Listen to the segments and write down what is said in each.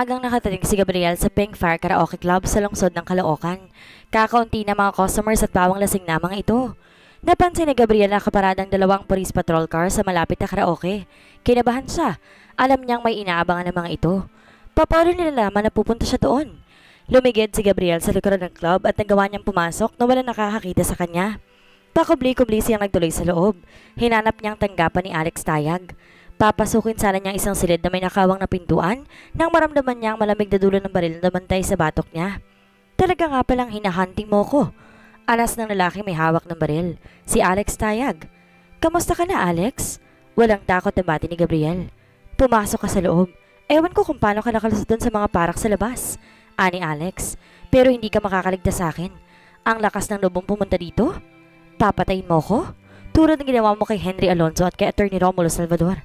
Maagang nakatating si Gabriel sa Pink Fire Karaoke Club sa lungsod ng Caloocan. Kakaunti na mga customers at bawang lasing na mga ito. Napansin ni Gabriel na kaparadang dalawang police patrol car sa malapit na karaoke. Kinabahan siya. Alam niyang may inaabangan ng mga ito. Paano nilalaman na pupunta siya doon? Lumigid si Gabriel sa likuran ng club at nagawa niyang pumasok na wala nakakakita sa kanya. Pakubli-kubli siyang nagtuloy sa loob. Hinanap niyang tanggapan ni Alex Tayag. Papasukin sana niyang isang silid na may nakawang na pintuan nang maramdaman niyang malamig na dulo ng baril na bantay sa batok niya. Talaga nga palang hinahunting mo ko. Alas ng lalaki may hawak ng baril, si Alex Tayag. Kamusta ka na, Alex? Walang takot na bati ni Gabriel. Pumasok ka sa loob. Ewan ko kung paano ka nakalusot doon sa mga parak sa labas, ani Alex. Pero hindi ka makakaligtas sa akin. Ang lakas ng loob mong pumunta dito? Papatayin mo ko? Tulad ng ginawa mo kay Henry Alonzo at kay Attorney Romulo Salvador.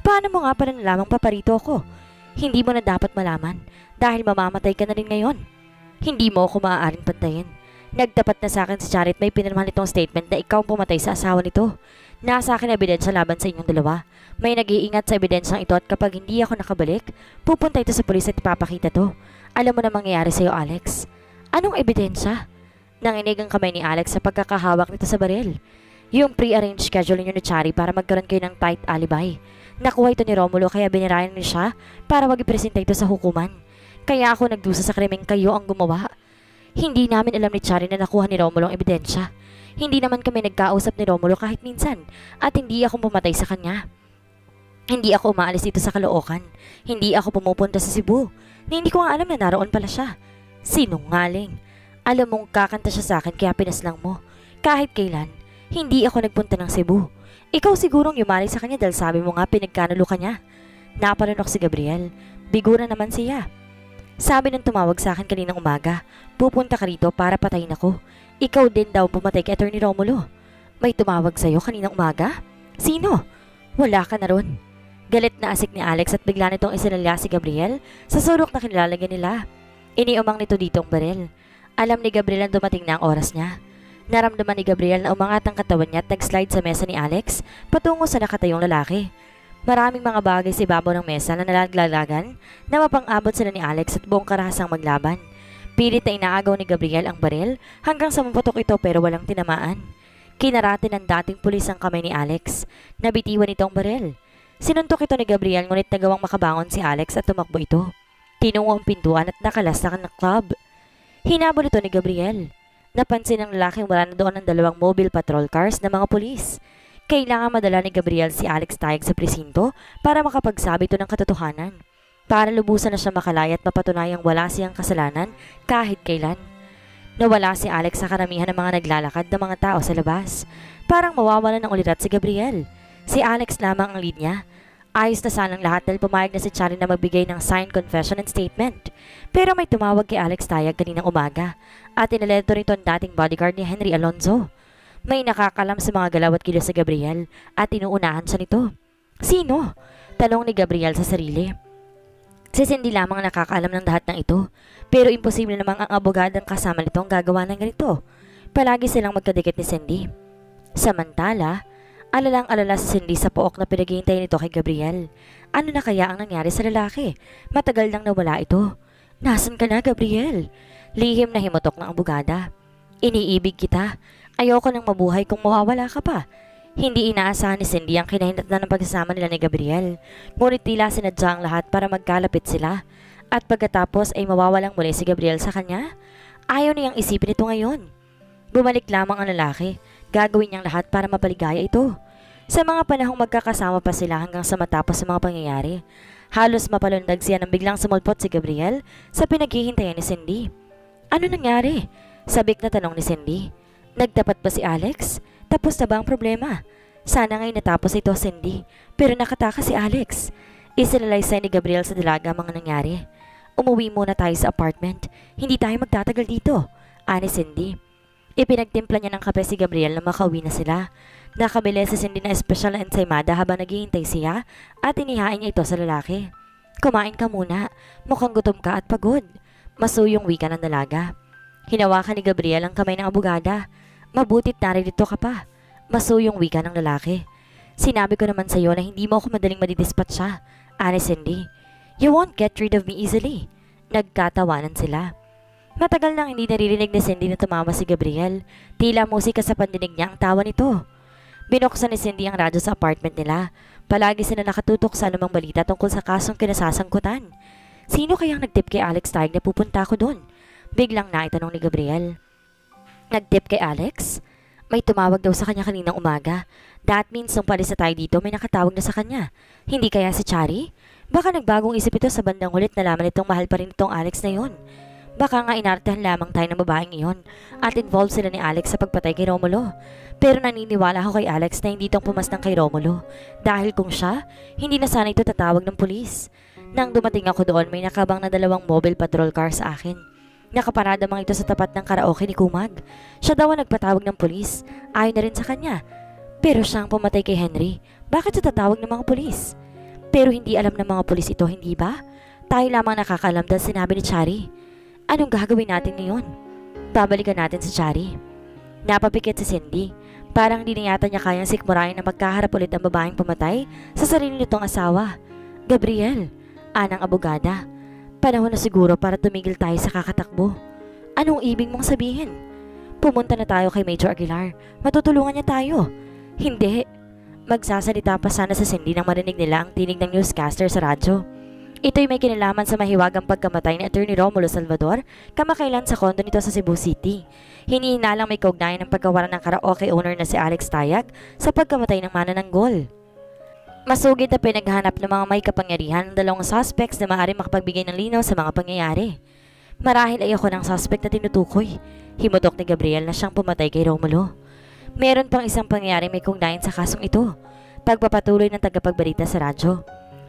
Paano mo nga pala nalamang paparito ako? Hindi mo na dapat malaman dahil mamamatay ka na rin ngayon. Hindi mo ako maaaring pantayin. Nagtapat na sa akin si Charit may pinirmahan nitong statement na ikaw pumatay sa asawa nito. Nasa akin ebidensya laban sa inyong dalawa. May nag-iingat sa ebidensyang ito at kapag hindi ako nakabalik, pupunta ito sa pulis at ipapakita to. Alam mo na mangyayari sa'yo, Alex. Anong ebidensya? Nanginig ang kamay ni Alex sa pagkakahawak nito sa baril. Yung pre-arranged schedule niyo ni Chari para magkaroon kayo ng tight alibi. Nakuha ito ni Romulo kaya binirayan niya siya para wag ipresenta ito sa hukuman. Kaya ako nagdusa sa krimeng kayo ang gumawa. Hindi namin alam ni Chari na nakuha ni Romulo ang ebidensya. Hindi naman kami nagkausap ni Romulo kahit minsan at hindi ako pumatay sa kanya. Hindi ako umaalis dito sa Caloocan. Hindi ako pumupunta sa Cebu. Hindi ko nga alam na naroon pala siya. Sinungaling. Alam mong kakanta siya sa akin kaya pinaslang mo. Kahit kailan, hindi ako nagpunta ng Cebu. Ikaw sigurong yumali sa kanya dahil sabi mo nga pinagkanulo ka niya. Napalunok si Gabriel. Bigura naman siya. Sabi ng tumawag sa akin kaninang umaga, pupunta ka rito para patayin ako. Ikaw din daw pumatay kay Attorney Romulo. May tumawag sa'yo kaninang umaga? Sino? Wala ka na ron. Galit na asik ni Alex at bigla nitong isinalya si Gabriel sa sulok na kinilalagyan nila. Iniumang nito dito ang baril. Alam ni Gabriel na dumating na ang oras niya. Naramdaman ni Gabriel na umangat ang katawan niya at nag-slide sa mesa ni Alex patungo sa nakatayong lalaki. Maraming mga bagay sa ibabaw ng mesa na nalaglalagan na mapang-abot sila ni Alex at buong karahasang maglaban. Pilit na inaagaw ni Gabriel ang baril hanggang sa maputok ito pero walang tinamaan. Kinarate ng dating pulis ang kamay ni Alex. Nabitiwan ito ang baril. Sinuntok ito ni Gabriel ngunit nagawang makabangon si Alex at tumakbo ito. Tinungo ang pintuan at nakalasakan ng club. Hinabol ito ni Gabriel. Napansin ng lalaking wala na doon ang dalawang mobile patrol cars na mga pulis. Kailangan madala ni Gabriel si Alex Tayag sa presinto para makapagsabi ito ng katotohanan. Para lubusan na siya makalaya at mapatunayang wala siyang kasalanan kahit kailan. Nawala si Alex sa karamihan ng mga naglalakad na mga tao sa labas. Parang mawawalan ng ulirat si Gabriel. Si Alex lamang ang lead niya. Ayos na sanang lahat dahil pumayag na si Chari na magbigay ng signed confession and statement. Pero may tumawag kay Alex Tayag kaninang umaga at inaleto rito ang dating bodyguard ni Henry Alonzo. May nakakalam sa mga galaw at kilos sa Gabriel at inuunahan siya nito. Sino? Tanong ni Gabriel sa sarili. Si Cindy lamang ang nakakaalam ng lahat ng ito. Pero imposible namang ang abogadang kasama nito ang gagawa ng ganito. Palagi silang magkadikit ni Cindy. Samantala, alalang-alala si Cindy sa pook na pinaghihintay nito kay Gabriel. Ano na kaya ang nangyari sa lalaki? Matagal nang nawala ito. Nasaan ka na, Gabriel? Lihim na himutok ng abogada. Iniibig kita. Ayoko nang mabuhay kung mawawala ka pa. Hindi inaasahan ni Cindy ang kinahinatnan ng pagsasama nila ni Gabriel. Ngunit tila sinadya ang lahat para magkalapit sila. At pagkatapos ay mawawalang muli si Gabriel sa kanya. Ayaw niyang isipin ito ngayon. Bumalik lamang ang lalaki. Gagawin niyang lahat para mapaligaya ito. Sa mga panahong magkakasama pa sila hanggang sa matapos sa mga pangyayari. Halos mapalundag siya nang biglang sumulpot si Gabriel sa pinaghihintayan ni Cindy. Ano nangyari? Sabik na tanong ni Cindy. Nagtapat ba si Alex? Tapos na ba ang problema? Sana ngay natapos ito, Cindy. Pero nakatakas si Alex. Isinalaysay ni Gabriel sa dalaga ang mga nangyari. Umuwi muna tayo sa apartment. Hindi tayo magtatagal dito, ani Cindy. Ipinagtimpla niya ng kape si Gabriel na makauwi na sila. Nakabili si Cindy na espesyal na ensaymada habang naghihintay siya at inihain niya ito sa lalaki. Kumain ka muna. Mukhang gutom ka at pagod. Masuyong wika ng dalaga. Hinawakan ni Gabriel ang kamay ng abogada. Mabutit naririto ka pa. Masuyong wika ng lalaki. Sinabi ko naman sa iyo na hindi mo ako madaling madidispatcha, ani Cindy. You won't get rid of me easily. Nagkatawanan sila. Matagal nang hindi naririnig ni Cindy na tumawa si Gabriel. Tila musika sa pandinig niya ang tawa nito. Binuksan ni Cindy ang radyo sa apartment nila. Palagi sila nakatutok sa anumang balita tungkol sa kasong kinasasangkutan. Sino kayang nagtip kay Alex Taig na pupunta ako doon? Biglang naitanong ni Gabriel. Nagtip kay Alex? May tumawag daw sa kanya kaninang umaga. That means nung palis na tayo dito may nakatawag na sa kanya. Hindi kaya si Chari? Baka nagbagong isip ito sa bandang hulit na laman itong mahal pa rin itong Alex na yun. Baka nga inartehan lamang tayo ng babaeng iyon at involved sila ni Alex sa pagpatay kay Romulo. Pero naniniwala ako kay Alex na hindi itong pumasnang kay Romulo. Dahil kung siya, hindi na sana ito tatawag ng pulis. Nang dumating ako doon, may nakabang na 2 mobile patrol car sa akin. Nakaparada mga ito sa tapat ng karaoke ni Kumag. Siya daw ang nagpatawag ng pulis. Ayon na rin sa kanya. Pero siya ang pumatay kay Henry. Bakit siya tatawag ng mga pulis? Pero hindi alam ng mga pulis ito, hindi ba? Tayo lamang nakakaalam dahil sinabi ni Chari. Anong gagawin natin ngayon? Babalikan natin si Chari. Napapikit si Cindy. Parang di na yata niya kayang sikmurahin na magkaharap ulit ang babaeng pumatay sa sarili nitong asawa. Gabriel, anang abogada. Panahon na siguro para tumigil tayo sa kakatakbo. Anong ibig mong sabihin? Pumunta na tayo kay Major Aguilar. Matutulungan niya tayo. Hindi. Magsasalita pa sana sa Cindy nang marinig nila ang tinig ng newscaster sa radyo. Ito'y may kinalaman sa mahiwagang pagkamatay ni Attorney Romulo Salvador kamakailan sa kondo nito sa Cebu City. Hinihinalang may kaugnayan ng pagkawalan ng karaoke owner na si Alex Tayag sa pagkamatay ng manananggol. Masugid na pinaghanap ng mga may kapangyarihan ng 2 suspects na maaaring makapagbigay ng linaw sa mga pangyayari. Marahil ay ako ng suspect na tinutukoy. Himudok ni Gabriel na siyang pumatay kay Romulo. Meron pang isang pangyayari may kaugnayan sa kasong ito. Pagpapatuloy ng tagapagbalita sa radyo.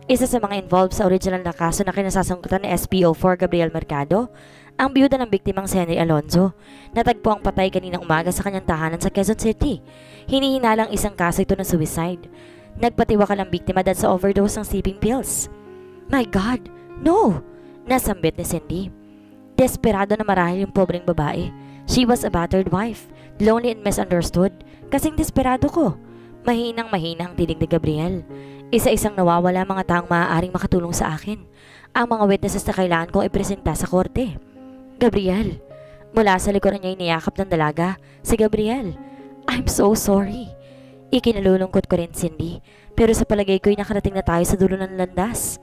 Isa sa mga involved sa original na kaso na kinasasangkutan ni SPO4 Gabriel Mercado, ang biyuda ng biktimang si Henry Alonzo. Natagpo ang patay kaninang umaga sa kanyang tahanan sa Quezon City. Hinihinalang isang kaso ito ng suicide. Nagpatiwakal ang biktima dahil sa overdose ng sleeping pills. My God, no! Nasambit ni Cindy. Desperado na marahil yung pobreng babae. She was a battered wife, lonely and misunderstood. Kasing desperado ko. Mahinang-mahina ang tinig ni Gabriel. Isa-isang nawawala mga taong maaaring makatulong sa akin. Ang mga witnesses na kailangan kong ipresenta sa korte. Gabriel. Mula sa likuran niya iniyakap ng dalaga. Si Gabriel. I'm so sorry. Ikinalulungkot ko rin, Cindy. Pero sa palagay ko'y nakarating na tayo sa dulo ng landas.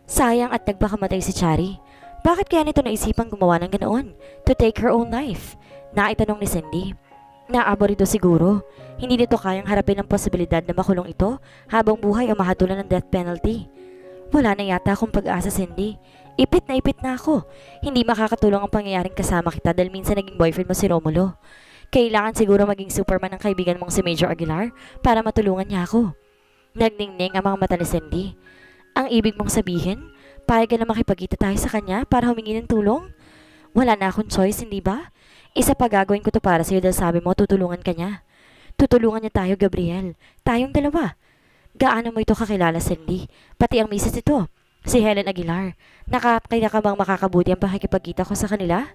Sayang at nagpakamatay si Chari. Bakit kaya nito naisipang gumawa ng ganoon? To take her own life? Naitanong ni Cindy. Naaborido siguro. Hindi nito kayang harapin ang posibilidad na makulong ito habang buhay o mahatulan ng death penalty. Wala na yata akong pag-asa, Cindy. Ipit na ako. Hindi makakatulong ang pangyayaring kasama kita dahil minsan naging boyfriend mo si Romulo. Kailangan siguro maging Superman ang kaibigan mong si Major Aguilar para matulungan niya ako. Nagningning ang mga mata ni Cindy. Ang ibig mong sabihin, payag ka na makipagkita tayo sa kanya para humingi ng tulong? Wala na akong choice, hindi ba? Isa pa gagawin ko to para sa'yo dahil sabi mo tutulungan ka niya. Tutulungan niya tayo, Gabriel. Tayong dalawa. Gaano mo ito kakilala, Cindy? Pati ang misis ito, si Helen Aguilar. Kaya ka bang makakabuti ang pakikipagkita ko sa kanila?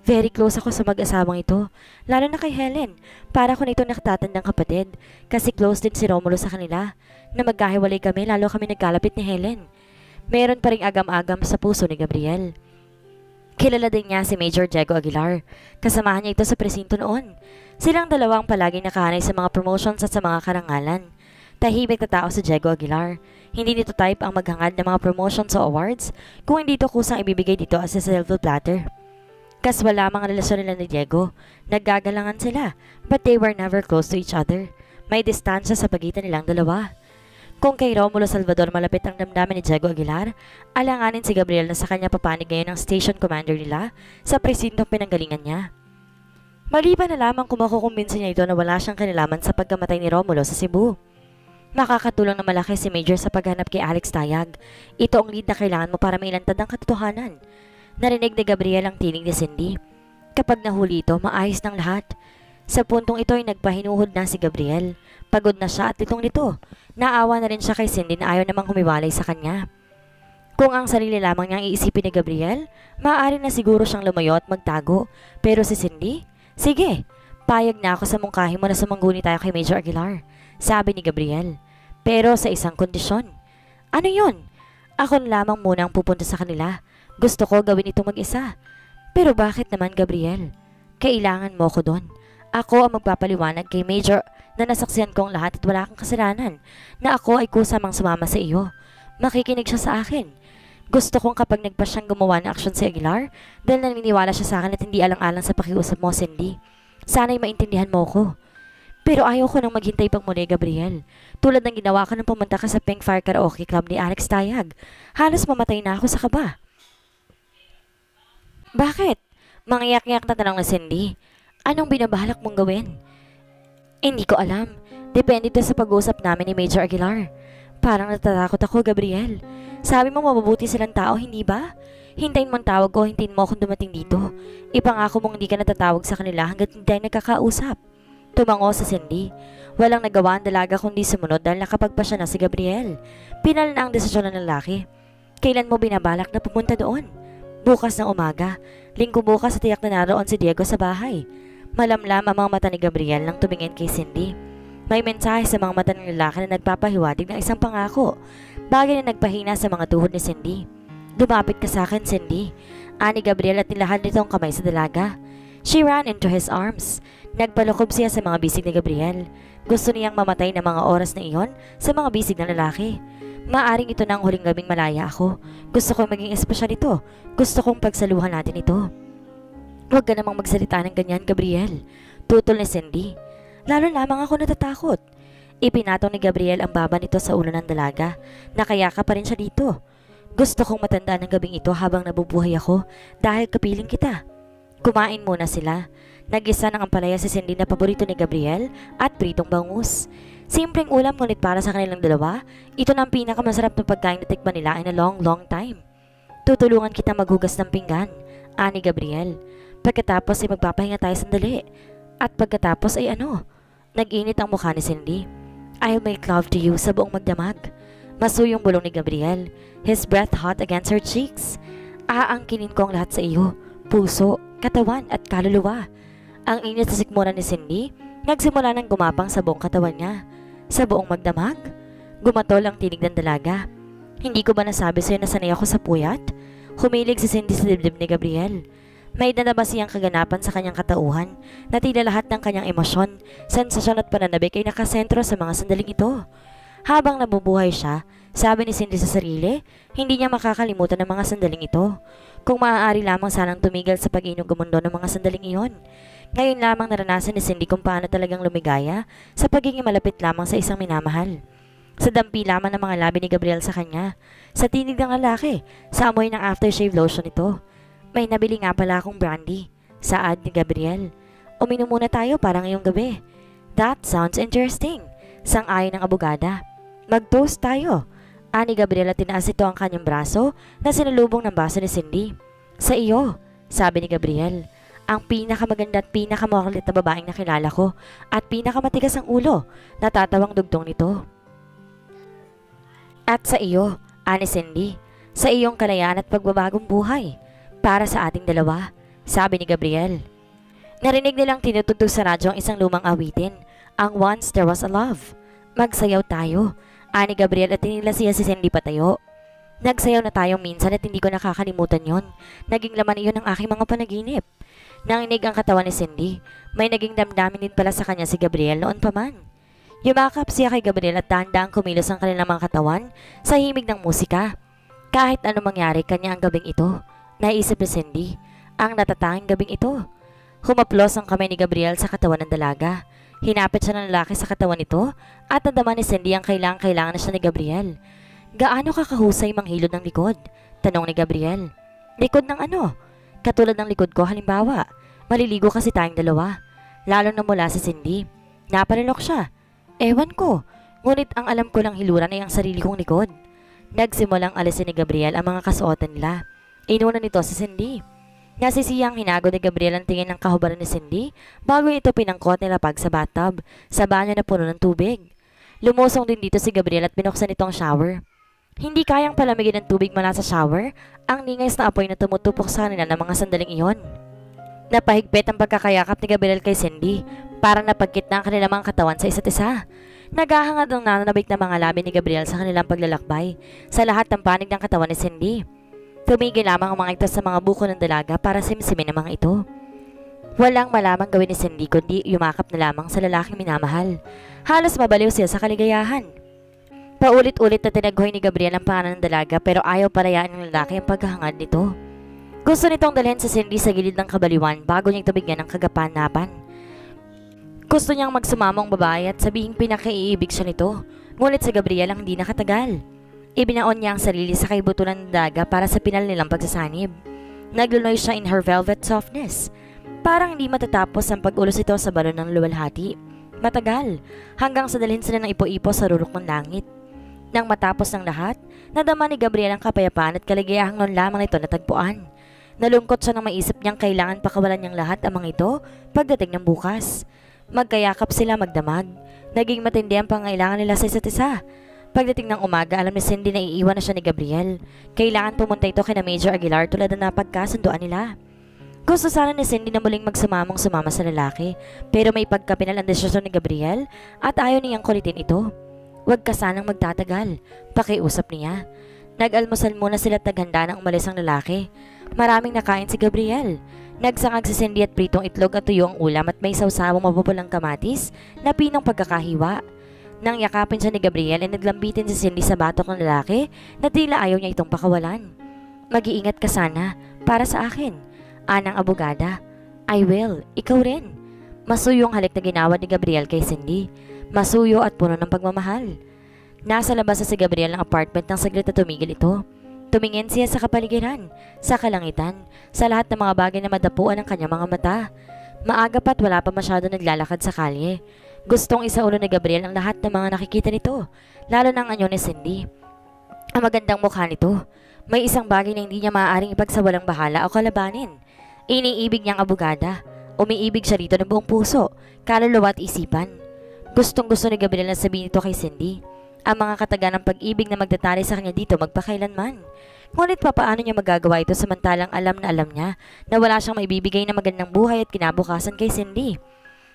Very close ako sa mag-asawang ito, lalo na kay Helen. Para ko na ito nakatatandang kapatid, kasi close din si Romulo sa kanila. Na magkahiwalay kami, lalo kami nagkalapit ni Helen. Meron pa ring agam-agam sa puso ni Gabriel. Kilala din niya si Major Diego Aguilar. Kasamahan niya ito sa presinto noon. Silang dalawang palaging nakahanay sa mga promotions at sa mga karangalan. Tahimik na tao si Diego Aguilar. Hindi nito type ang maghangad ng mga promotions o awards kung hindi ito kusang ibibigay dito as a silver platter. Kaswala mga relasyon nila ni Diego. Naggagalangan sila, but they were never close to each other. May distansya sa pagitan nilang dalawa. Kung kay Romulo Salvador malapit ang damdamin ni Diego Aguilar, alanganin si Gabriel na sa kanya papanig ngayon ang station commander nila sa presintong pinanggalingan niya. Maliban na lamang kung makukumbinsin niya ito na wala siyang kinalaman sa pagkamatay ni Romulo sa Cebu. Makakatulong na malaki si Major sa paghanap kay Alex Tayag. Ito ang lead na kailangan mo para mailantad ang katotohanan. Narinig ni Gabriel ang tinig ni Cindy. Kapag nahuli ito, maayos ng lahat. Sa puntong ito ay nagpahinuhod na si Gabriel. Pagod na siya at litong nito. Naawa na rin siya kay Cindy na ayaw namang humiwalay sa kanya. Kung ang sarili lamang niyang iisipin ni Gabriel, maaari na siguro siyang lumayo at magtago. Pero si Cindy? Sige, payag na ako sa mungkahi mo na sumangguni tayo kay Major Aguilar, sabi ni Gabriel. Pero sa isang kondisyon. Ano yun? Ako na lamang muna ang pupunta sa kanila. Gusto ko gawin ito mag-isa. Pero bakit naman, Gabriel? Kailangan mo ko doon. Ako ang magpapaliwanag kay Major na nasaksihan ko ang lahat at wala kang kasalanan na ako ay kusamang sumama sa iyo. Makikinig siya sa akin. Gusto kong kapag nagpa siyang gumawa ng aksyon si Aguilar dahil naniniwala siya sa akin at hindi alang-alang sa pakiusap mo, Cindy. Sana'y maintindihan mo ko. Pero ayaw ko nang maghintay pang muli, Gabriel. Tulad ng ginawa ko nang pumunta ka sa Pink Fire Karaoke Club ni Alex Tayag. Halos mamatay na ako sa kaba. Bakit? Mangiyak-iyak na tanong na Cindy. Anong binabalak mong gawin? Hindi ko alam. Depende ito sa pag-uusap namin ni Major Aguilar. Parang natatakot ako, Gabriel. Sabi mo mabubuti silang tao, hindi ba? Hintayin mong tawag ko, hintayin mo akong dumating dito. Ipangako mong hindi ka natatawag sa kanila hanggat hindi tayo nagkakausap. Tumango sa Cindy. Walang nagawa ang dalaga kundi sumunod dahil nakapagpasya na si Gabriel. Pinal na ang desisyon ng lalaki. Kailan mo binabalak na pumunta doon? Bukas ng umaga. Linggo bukas sa tiyak na naroon si Diego sa bahay. Malamlam ang mga mata ni Gabriel nang tumingin kay Cindy. May mensahe sa mga mata ng lalaki na nagpapahiwatig ng isang pangako. Bagay na nagpahina sa mga tuhod ni Cindy. Lumapit ka sa akin, Cindy. Ani Gabriel at nilahad nito ang kamay sa dalaga. She ran into his arms. Nagpalukob siya sa mga bisig ni Gabriel. Gusto niyang mamatay ng mga oras na iyon sa mga bisig ng lalaki. Maaring ito na ang huling gabing malaya ako. Gusto kong maging espesyal ito. Gusto kong pagsaluhan natin ito. Huwag ka namang magsalita ng ganyan, Gabriel. Tutol ni Cindy. Lalo lamang ako natatakot. Ipinatong ni Gabriel ang baba nito sa ulo ng dalaga. Nakayaka pa rin siya dito. Gusto kong matandaan ng gabing ito habang nabubuhay ako dahil kapiling kita. Kumain muna sila. Nag-isa ng ampalaya si Cindy na paborito ni Gabriel at pritong bangus. Simpleng ulam ngunit para sa kanilang dalawa, ito na ang pinakamasarap na pagkain na tikman nila in a long time. Tutulungan kita maghugas ng pinggan, ani Gabriel. Pagkatapos ay magpapahinga tayo sandali. At pagkatapos ay ano? Nag-init ang mukha ni Cindy. I'll make love to you sa buong magdamag. Masuyong bulong ni Gabriel, his breath hot against her cheeks. Aangkinin ko ang lahat sa iyo, puso, katawan at kaluluwa. Ang init sa sikmura ni Cindy, nagsimula ng gumapang sa buong katawan niya. Sa buong magdamag? Gumatol ang tinig ng dalaga. Hindi ko ba nasabi sa'yo na sanay ako sa puyat? Humilig si Cindy sa dibdib ni Gabriel. May nalabas siyang kaganapan sa kanyang katauhan na tila lahat ng kanyang emosyon, sensasyon at pananabik ay nakasentro sa mga sandaling ito. Habang nabubuhay siya, sabi ni Cindy sa sarili, hindi niya makakalimutan ang mga sandaling ito. Kung maaari lamang sanang tumigil sa pag-inog mundo ng mga sandaling iyon. Ngayon lamang naranasan ni Cindy kung paano talagang lumigaya sa pagiging malapit lamang sa isang minamahal. Sa dampi lamang ng mga labi ni Gabriel sa kanya, sa tinig ng lalaki, sa amoy ng aftershave lotion ito. May nabili nga pala akong brandy, saad ni Gabriel. Uminom muna tayo para ngayong gabi. That sounds interesting, sang-ayon ng abogada. Mag-toast tayo. Ani Gabriel at tinaas ito ang kanyang braso na sinalubong ng baso ni Cindy. Sa iyo, sabi ni Gabriel. Ang pinakamaganda at pinakamakulit na babaeng nakilala ko at pinakamatigas ang ulo, natatawang dugtong nito. At sa iyo, ani Cindy, sa iyong kalayaan at pagbabagong buhay, para sa ating dalawa, sabi ni Gabriel. Narinig nilang tinutugtog sa radyo ang isang lumang awitin, ang Once There Was a Love. Magsayaw tayo, ani Gabriel at tinilasiya si Cindy patayo. Nagsayaw na tayong minsan at hindi ko nakakalimutan yon. Naging laman iyon ng aking mga panaginip. Nanginig ang katawan ni Cindy. May naging damdamin din pala sa kanya si Gabriel noon pa man. Yumakap siya kay Gabriel at dahan-dahang kumilos ang kanilang mga katawan sa himig ng musika. Kahit anong mangyari kanya ang gabing ito, naisip ni Cindy, ang natatanging gabing ito. Humaplos ang kamay ni Gabriel sa katawan ng dalaga. Hinapit siya ng lalaki sa katawan nito at nadama ni Cindy ang kailangan na siya ni Gabriel. Gaano kakahusay manghilod ng likod? Tanong ni Gabriel. Likod ng ano? Katulad ng likod ko halimbawa. Maliligo kasi tayong dalawa. Lalo na mula si Cindy. Napalilok siya. Ewan ko. Ngunit ang alam ko lang hiluran ay ang sarili kong likod. Nagsimulang alisin ni Gabriel ang mga kasuotan nila. Inuna nito si Cindy. Nasisiyang hinago ni Gabriel ang tingin ng kahubaran ni Cindy bago ito pinangkot nilapag sa bathtub sa banyo na puno ng tubig. Lumusong din dito si Gabriel at binuksan itong shower. Hindi kayang palamigin ng tubig mula sa shower ang ningais na apoy na tumutupok sa kanila ng mga sandaling iyon. Napahigpit ang pagkakayakap ni Gabriel kay Cindy para napagkit na ang kanilang mga katawan sa isa't isa. Naghahangad ang nananabik na mga labi ni Gabriel sa kanilang paglalakbay sa lahat ng panig ng katawan ni Cindy. Tumigil lamang ang mga ito sa mga buko ng dalaga para simsimin ang mga ito. Walang malamang gawin ni Cindy kundi yumakap na lamang sa lalaking minamahal. Halos mabaliw siya sa kaligayahan. Paulit-ulit na tinaghoy ni Gabriel ang pangalan ng dalaga pero ayaw parayaan ng lalaki ang paghahangad nito. Gusto nitong dalhin si Cindy sa gilid ng kabaliwan bago niyang tubigyan ng kagapanapan. Gusto niyang magsumamong babae at sabihing pinakaiibig siya nito, ngunit si Gabriel ang hindi nakatagal. Ibinaon niya ang sarili sa kaibutulan ng daga para sa pinal nilang pagsasanib. Naglunoy siya in her velvet softness. Parang hindi matatapos ang pag-ulos ito sa balon ng luwalhati. Matagal, hanggang sa dalhin sila ng ipo-ipo sa rurok ng langit. Nang matapos ng lahat, nadama ni Gabriel ang kapayapaan at kaligayahang noon lamang ito natagpuan. Nalungkot siya nang maisip niyang kailangan pakawalan niyang lahat ang mga ito pagdating ng bukas. Magkayakap sila magdamag. Naging matindi ang pangailangan nila sa isa't isa. Pagdating ng umaga, alam ni Cindy na iiwan na siya ni Gabriel. Kailangan pumunta ito kina Major Aguilar tulad na napagkasunduan nila. Gusto sana ni Cindy na muling sumama sa lalaki, pero may pagkapinal ang desisyon ni Gabriel at ayaw niyang kulitin ito. Huwag ka sanang magtatagal, pakiusap niya. Nag-almusal muna sila at naghanda ng umalis ang lalaki. Maraming nakain si Gabriel. Nagsangag si Cindy at pritong itlog at tuyo ang ulam at may sawsawang mapupulang kamatis na pinong pagkakahiwa. Nang yakapin siya ni Gabriel ay naglambitin si Cindy sa batok ng lalaki na tila ayaw niya itong pakawalan. Mag-iingat ka sana para sa akin, anang abogada. I will, ikaw rin. Masuyong halik na ginawa ni Gabriel kay Cindy. Masuyo at puno ng pagmamahal. Nasa labas si Gabriel ng apartment nang saglit na tumigil ito. Tumingin siya sa kapaligiran, sa kalangitan, sa lahat ng mga bagay na madapuan ng kanyang mga mata. Maaga pa't wala pa masyado naglalakad sa kalye. Gustong isaulo ni Gabriel ang lahat ng mga nakikita nito, lalo ng anyo ni Cindy. Ang magandang mukha nito. May isang bagay na hindi niya maaaring ipagsawalang bahala o kalabanin. Iniibig niyang abogada. Umiibig siya rito ng buong puso, kaluluwa at isipan. Gustong gusto ni Gabriel na sabihin ito kay Cindy. Ang mga kataga ng pag-ibig na magdatari sa kanya dito magpakailanman. Ngunit papaano niya magagawa ito samantalang alam niya na wala siyang maibibigay na magandang buhay at kinabukasan kay Cindy.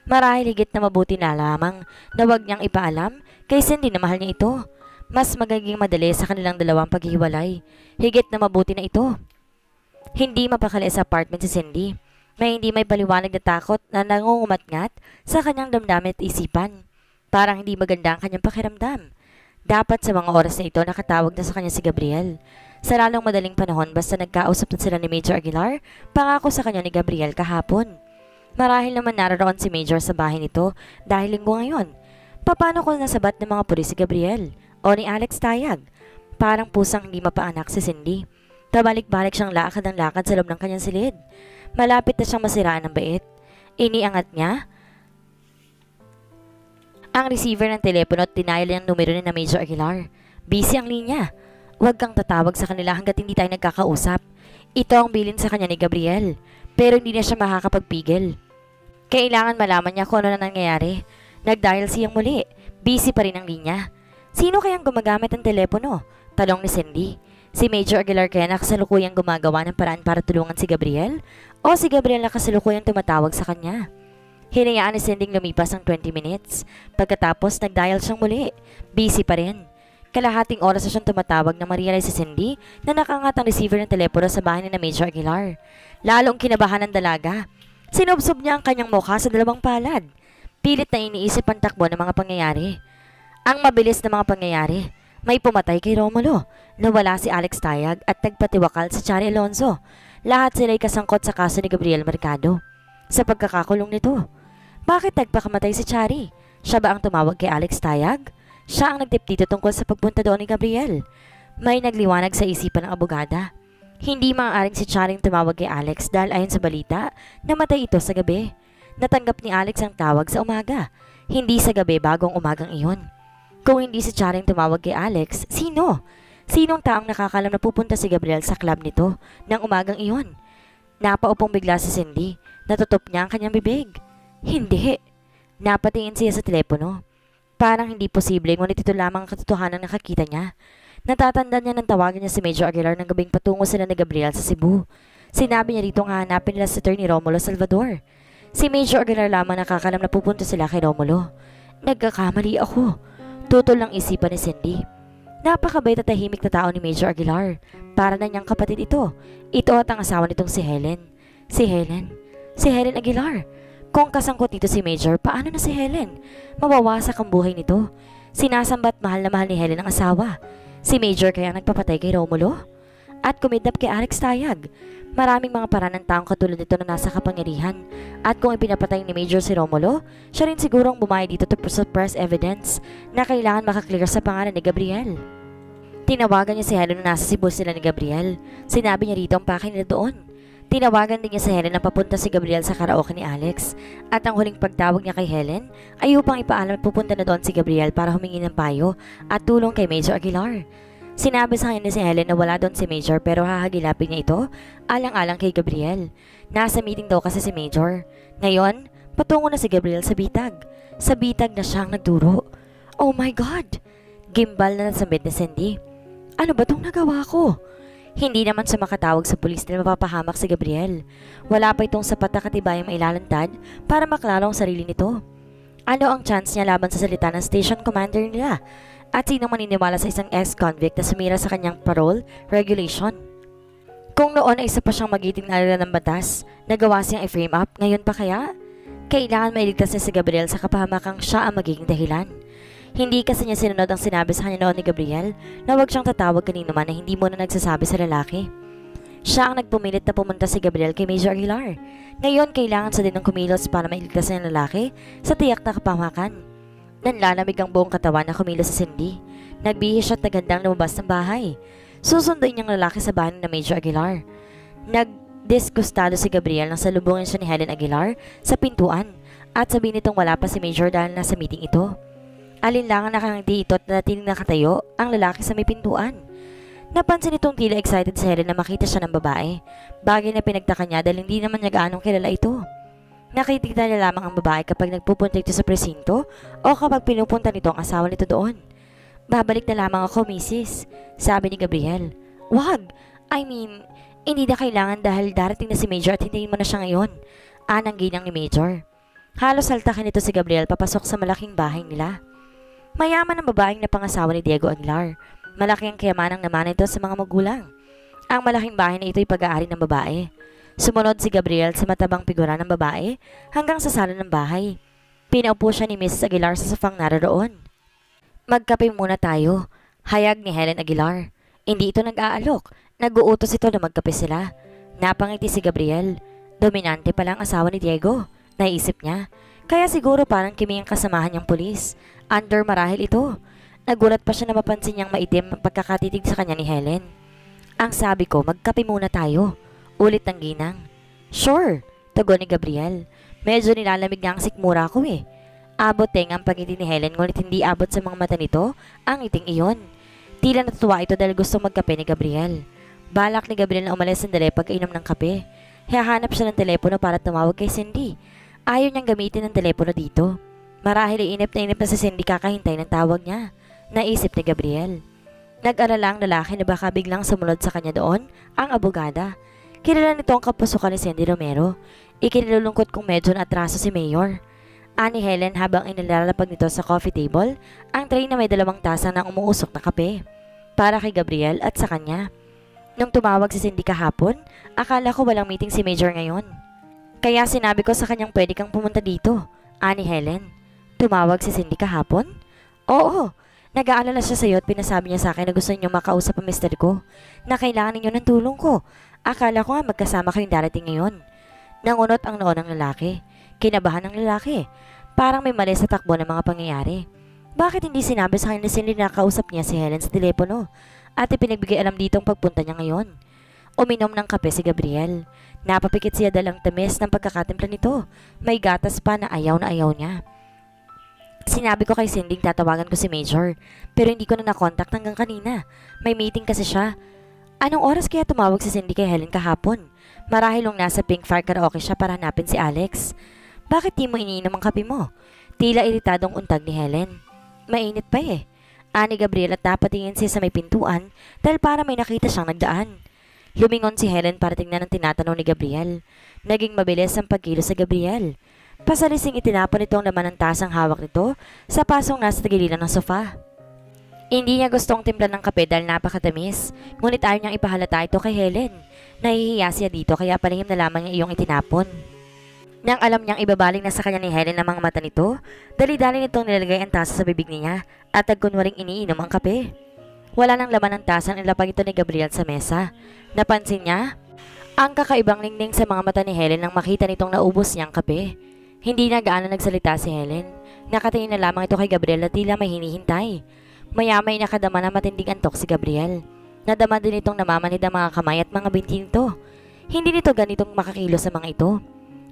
Marahil higit na mabuti na lamang na wag niyang ipaalam kay Cindy na mahal niya ito. Mas magiging madali sa kanilang dalawang paghiwalay. Higit na mabuti na ito. Hindi mapakali sa apartment si Cindy. Hindi may paliwanag na takot na nangungumatngat sa kanyang damdamin at isipan. Parang hindi maganda ang kanyang pakiramdam. Dapat sa mga oras na ito nakatawag na sa kanya si Gabriel. Sa lalong madaling panahon basta nagkausap na sila ni Major Aguilar, pangako sa kanya ni Gabriel kahapon. Marahil naman naroon si Major sa bahay nito dahil linggo ngayon. Paano kung nasabat ng mga pulis si Gabriel o ni Alex Tayag? Parang pusang hindi mapaanak si Cindy. Pabalik-balik siyang lakad ng lakad sa loob ng kanyang silid. Malapit na siyang masiraan ng bait. Iniangat niya ang receiver ng telepono at denial ang numero ni na Major Aguilar. Busy ang linya. Huwag kang tatawag sa kanila hanggat hindi tayo nagkakausap. Ito ang bilin sa kanya ni Gabriel. Pero hindi na siya makakapagpigil. Kailangan malaman niya kung ano na nangyayari. Nag-dial siyang muli. Busy pa rin ang linya. Sino kayang gumagamit ng telepono? Talong ni Cindy. Si Major Aguilar kaya na kasalukuyang gumagawa ng paraan para tulungan si Gabriel? O si Gabriel na kasalukuyang tumatawag sa kanya? Hinayaan ni Cindy lumipas ang 20 minutes. Pagkatapos, nag-dial siyang muli. Busy pa rin. Kalahating oras na siyang tumatawag na ma-realize si Cindy na nakangat ang receiver ng telepono sa bahay ni na Major Aguilar. Lalong kinabahan ng dalaga. Sinubsob niya ang kanyang mukha sa dalawang palad. Pilit na iniisip ang takbo ng mga pangyayari. Ang mabilis na mga pangyayari. May pumatay kay Romulo. Nawala si Alex Tayag at nagpatiwakal si Chari Alonzo. Lahat sila'y kasangkot sa kaso ni Gabriel Mercado. Sa pagkakakulong nito. Bakit nagpakamatay si Chari? Siya ba ang tumawag kay Alex Tayag? Siya ang nagtip dito tungkol sa pagpunta doon ni Gabriel. May nagliwanag sa isipan ng abogada. Hindi maaaring si Charing tumawag kay Alex dahil ayon sa balita, namatay ito sa gabi. Natanggap ni Alex ang tawag sa umaga, hindi sa gabi bagong umagang iyon. Kung hindi si Charing tumawag kay Alex, sino? Sinong taong nakakalam na pupunta si Gabriel sa club nito ng umagang iyon? Napaupong bigla si Cindy. Natutop niya ang kanyang bibig. Hindi. Napatingin siya sa telepono. Parang hindi posible ngunit ito lamang ang katotohanan na nakakita niya. Natatandaan niya nang tawagan niya si Major Aguilar ng gabing patungo sila ni Gabriel sa Cebu. Sinabi niya rito nga hanapin nila si Attorney Romulo Salvador. Si Major Aguilar lamang nakakalam na pupunta sila kay Romulo. Nagkakamali ako. Tutol ng isipan ni Cindy. Napakabait at tahimik na tao ni Major Aguilar. Para na niyang kapatid ito. Ito at ang asawa nitong si Helen. Si Helen? Si Helen Aguilar. Kung kasangkot nito si Major, paano na si Helen? Mawawasak ang buhay nito. Sinasambat mahal na mahal ni Helen ang asawa. Si Major kaya nagpapatay kay Romulo? At kumidnap kay Alex Tayag. Maraming mga paraan ng taong katulad nito na nasa kapangyarihan. At kung ipinapatay ni Major si Romulo, siya rin siguro ang bumayad dito to suppress evidence na kailangan makaklear sa pangalan ni Gabriel. Tinawagan niya si Helen na nasa Cebu sila ni Gabriel. Sinabi niya rito ang pake nila doon. Tinawagan din niya si Helen na papunta si Gabriel sa karaoke ni Alex. At ang huling pagtawag niya kay Helen ay upang ipaalam at pupunta na doon si Gabriel para humingi ng payo at tulong kay Major Aguilar. Sinabi sa kanya ni si Helen na wala doon si Major pero hahagilapin niya ito alang-alang kay Gabriel. Nasa meeting daw kasi si Major. Ngayon, patungo na si Gabriel sa bitag. Sa bitag na siyang nagturo. Oh my God! Gimbal na nasambit ni Cindy. Ano ba itong nagawa ko? Hindi naman siya makatawag sa pulis na mapapahamak si Gabriel. Wala pa itong sapat na katibayang mailalantad para maklaro ang sarili nito. Ano ang chance niya laban sa salita ng station commander nila? At sinong maniniwala sa isang ex-convict na sumira sa kanyang parole regulation? Kung noon ay isa pa siyang magiting na alala ng batas, nagawa siyang i-frame up, ngayon pa kaya? Kailangan mailigtas niya si Gabriel sa kapahamakang siya ang magiging dahilan. Hindi kasi niya sinunod ang sinabi sa kanya noon ni Gabriel na huwag siyang tatawag kanino man na hindi mo na nagsasabi sa lalaki. Siya ang nagpumilit na pumunta si Gabriel kay Major Aguilar. Ngayon kailangan sa din ng kumilos para mailigtas ng lalaki sa tiyak na kapahamakan. Nanlalamig ang buong katawan na kumilos si Cindy. Nagbihis siya at nagandang lumabas ng bahay. Susunduin niyang lalaki sa bahay na Major Aguilar. Nagdisgustado si Gabriel nang salubungin siya ni Helen Aguilar sa pintuan at sabihin nitong wala pa si Major dahil nasa meeting ito. Alinlangan nakangiti ito at natiling nakatayo ang lalaki sa may pintuan. Napansin itong tila excited si Helen na makita siya ng babae. Bagay na pinagtaka niya dahil hindi naman niya gaanong kilala ito. Nakikita niya lamang ang babae kapag nagpupunta ito sa presinto o kapag pinupunta nito ang asawa nito doon. Babalik na lamang ako, Mrs., sabi ni Gabriel. Wag! Hindi na kailangan dahil darating na si Major at hintayin mo na siya ngayon. Anang ginang ni Major. Halos saltakin ito si Gabriel papasok sa malaking bahay nila. Mayaman ang babaeng na pangasawa ni Diego Aguilar. Malaki ang kayamanang naman ito sa mga magulang. Ang malaking bahay na ito ay pag-aari ng babae. Sumunod si Gabriel sa matabang figura ng babae hanggang sa sala ng bahay. Pinaupo siya ni Mrs. Aguilar sa sofang naroon. Magkape muna tayo, hayag ni Helen Aguilar. Hindi ito nag-aalok. Nag-uutos ito na magkape sila. Napangiti si Gabriel. Dominante pala ang asawa ni Diego. Naisip niya. Kaya siguro parang kimi ang kasamahan niyang pulis. Under marahil ito. Nagulat pa siya na mapansin niyang maitim ang pagkakatitig sa kanya ni Helen. Ang sabi ko, magkape muna tayo. Ulit ng ginang. Sure, tugon ni Gabriel. Medyo nilalamig nga ang sikmura ko eh. Abot ang pagiti ni Helen ngunit hindi abot sa mga mata nito ang iting iyon. Tila natutuwa ito dahil gusto magkape ni Gabriel. Balak ni Gabriel na umalis sandali pagkainom ng kape. Hahanap siya ng telepono para tumawag kay Cindy. Ayaw niyang gamitin ang telepono dito. Marahil inip na si Cindy kakahintay ng tawag niya. Naisip ni Gabriel. Nag-alala ang lalaki na baka biglang sumunod sa kanya doon ang abogada. Kilala nito ang kapusukan ni Cindy Romero. Ikinilulungkot kung medyo naatraso si Mayor. Ani Helen habang inilalapag nito sa coffee table ang tray na may 2 tasa ng umuusok na kape. Para kay Gabriel at sa kanya. Nung tumawag si Cindy kahapon, akala ko walang meeting si Major ngayon. Kaya sinabi ko sa kanyang pwede kang pumunta dito. Ani Helen. Tumawag si Cindy kahapon? Oo. Nag-aalala siya sa'yo at pinasabi niya sa akin na gusto niyo makausap ang mister ko. Na kailangan ninyo ng tulong ko. Akala ko nga magkasama kayong darating ngayon. Nangunot ang noon ng lalaki. Kinabahan ng lalaki. Parang may mali sa takbo ng mga pangyayari. Bakit hindi sinabi sa akin ni Cindy na nakausap niya si Helen sa telepono? At ipinagbigay alam ditong pagpunta niya ngayon. Uminom ng kape si Gabriel. Napapikit siya dahil ang tamis ng pagkakatimpla nito. May gatas pa na ayaw niya. Sinabi ko kay Cindy tatawagan ko si Major, pero hindi ko na nakontak hanggang kanina. May meeting kasi siya. Anong oras kaya tumawag si Cindy kay Helen kahapon? Marahil nung nasa Pink Fire karaoke siya para hanapin si Alex. Bakit di mo iniinom ang kape mo? Tila iritadong untag ni Helen. Mainit pa eh. Ani Gabriel at napatingin siya sa may pintuan dahil para may nakita siyang nagdaan. Lumingon si Helen para tingnan ang tinatanong ni Gabriel. Naging mabilis ang pagkilos sa Gabriel. Pasalising itinapon itong laman ng tasang hawak nito sa pasong nasa tagiliran ng sofa. Hindi niya gustong timplan ng kape dahil napakatamis, ngunit ayaw niyang ipahalata ito kay Helen. Nahihiya siya dito kaya palihim na lamang niya iyong itinapon. Nang alam niyang ibabaling na sa kanya ni Helen ang mga mata nito, dali-dali nitong nilalagay ang tasa sa bibig niya at nagkunwaring iniinom ang kape. Wala nang laman ng tasa ang ilapag ito ni Gabriel sa mesa. Napansin niya ang kakaibang ningning sa mga mata ni Helen nang makita nitong naubos niyang kape. Hindi na gaano nagsalita si Helen. Nakatingin na lamang ito kay Gabriel na tila may hinihintay. Maya-may nakadama na matinding antok si Gabriel. Nadama din itong namamanid ang mga kamay at mga binti nito. Hindi nito ganitong makakilos sa mga ito.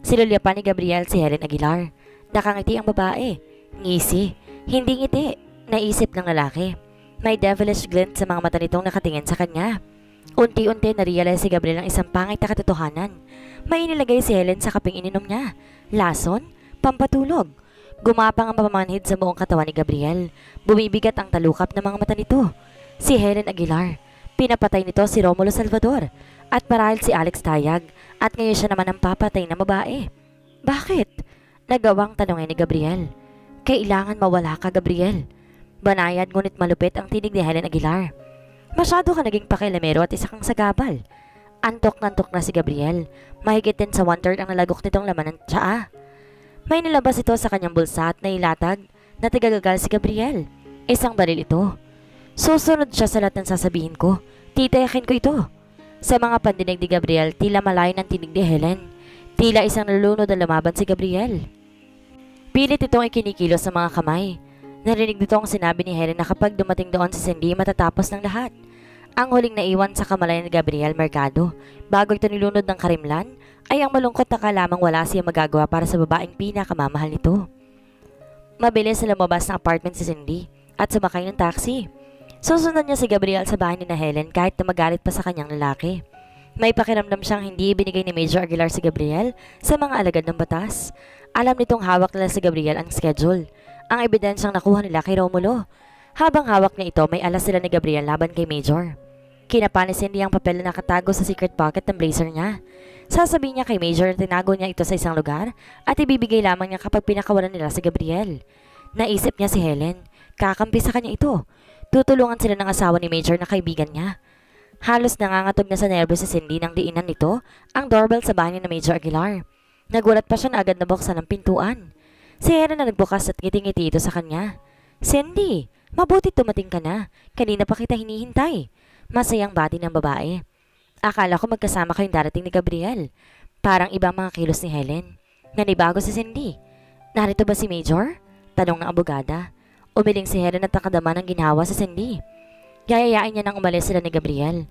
Sinulya pa ni Gabriel si Helen Aguilar. Nakangiti ang babae. Ngisi. Hindi ngiti. Naisip ng lalaki. May devilish glint sa mga mata nitong nakatingin sa kanya. Unti-unti na-realize si Gabriel ang isang pangit na katotohanan. May inilagay si Helen sa kaping ininom niya. Lason? Pampatulog. Gumapang ang pamamanhid sa buong katawan ni Gabriel. Bumibigat ang talukap ng mga mata nito. Si Helen Aguilar. Pinapatay nito si Romulo Salvador. At marahil si Alex Tayag. At ngayon siya naman ang papatay na babae. Bakit? Nagawang tanongin ni Gabriel. Kailangan mawala ka, Gabriel. Banayad ngunit malupit ang tinig ni Helen Aguilar. Masyado ka naging pakilamero at isa kang sagabal. Antok na si Gabriel. Mahigit din sa 1/3 ang nalagok nitong laman ng tsaa. May nilabas ito sa kanyang bulsa at nailatag na tigagagal si Gabriel. Isang baril ito. Susunod siya sa lahat ng sasabihin ko. Titayakin ko ito. Sa mga pandinig ni Gabriel, tila malayo ng tinig ni Helen. Tila isang nalulunod na lumaban si Gabriel. Pilit itong ikinikilos sa mga kamay. Narinig nito ang sinabi ni Helen na kapag dumating doon si Cindy matatapos ng lahat. Ang huling naiwan sa kamalayan ni Gabriel Mercado bago ito nilunod ng karimlan ay ang malungkot na kalamang wala siya magagawa para sa babaeng pinakamamahal nito. Mabilis na lumabas ng apartment si Cindy at sumakay ng taxi. Susunod niya si Gabriel sa bahay ni na Helen kahit na magalit pa sa kanyang lalaki. May pakiramdam siyang hindi ibinigay ni Major Aguilar si Gabriel sa mga alagad ng batas. Alam nitong hawak nila si Gabriel ang schedule. Ang ebidensyang nakuha nila kay Romulo. Habang hawak niya ito, may alas sila ni Gabriel laban kay Major. Kinapa ni Cindy ang papel na nakatago sa secret pocket ng blazer niya. Sasabihin niya kay Major na tinago niya ito sa isang lugar at ibibigay lamang niya kapag pinakawalan nila si Gabriel. Naisip niya si Helen. Kakampi sa kanya ito. Tutulungan sila ng asawa ni Major na kaibigan niya. Halos nangangatog na sa nervous si Cindy nang diinan nito ang doorbell sa bahay ni Major Aguilar. Nagulat pa siya na agad nabuksan ang pintuan. Si Helen na nagbukas at ngiting-ngiti ito sa kanya. Cindy, mabuti tumating ka na. Kanina pa kita hinihintay. Masayang bati ng babae. Akala ko magkasama kayong darating ni Gabriel. Parang ibang mga kilos ni Helen. Nanibago si Cindy. Narito ba si Major? Tanong ng abogada. Umiling si Helen at nakadama ng ginawa sa Cindy. Yayayain niya nang umalis sila ni Gabriel.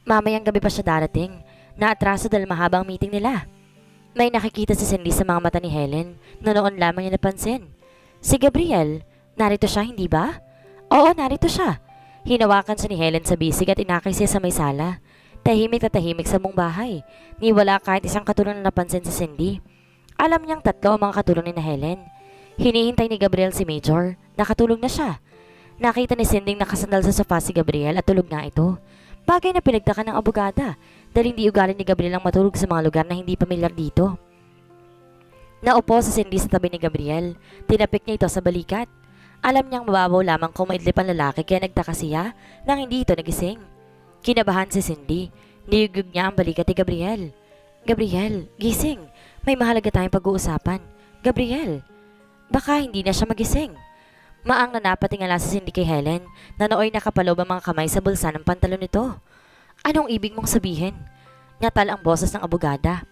Mamayang gabi pa siya darating. Naatraso dahil mahabang meeting nila. May nakikita si Cindy sa mga mata ni Helen na noon lamang niya napansin. Si Gabriel, narito siya hindi ba? Oo, narito siya. Hinawakan siya ni Helen sa bisig at inakay siya sa may sala. Tahimik na tahimik sa buong bahay. Ni wala kahit isang katulong na napansin si Cindy. Alam niyang tatlo ang mga katulong ni na Helen. Hinihintay ni Gabriel si Major. Nakatulog na siya. Nakita ni Cindy nakasandal sa sofa si Gabriel at tulog na ito. Bagay na pinagtaka ng abogada dahil hindi ugali ni Gabriel ang matulog sa mga lugar na hindi pamilyar dito. Naupo si Cindy sa tabi ni Gabriel. Tinapik niya ito sa balikat. Alam niyang mababaw lamang kung maidlip ang lalaki kaya nagtaka siya nang hindi ito nagising. Kinabahan si Cindy. Niyugug niya ang balikat ni Gabriel. Gabriel, gising. May mahalaga tayong pag-uusapan. Gabriel, baka hindi na siya magising. Maang na napatingala si Cindy kay Helen na nooy nakapalob ang mga kamay sa bulsa ng pantalon nito. Anong ibig mong sabihin? Natal ang boses ng abogada.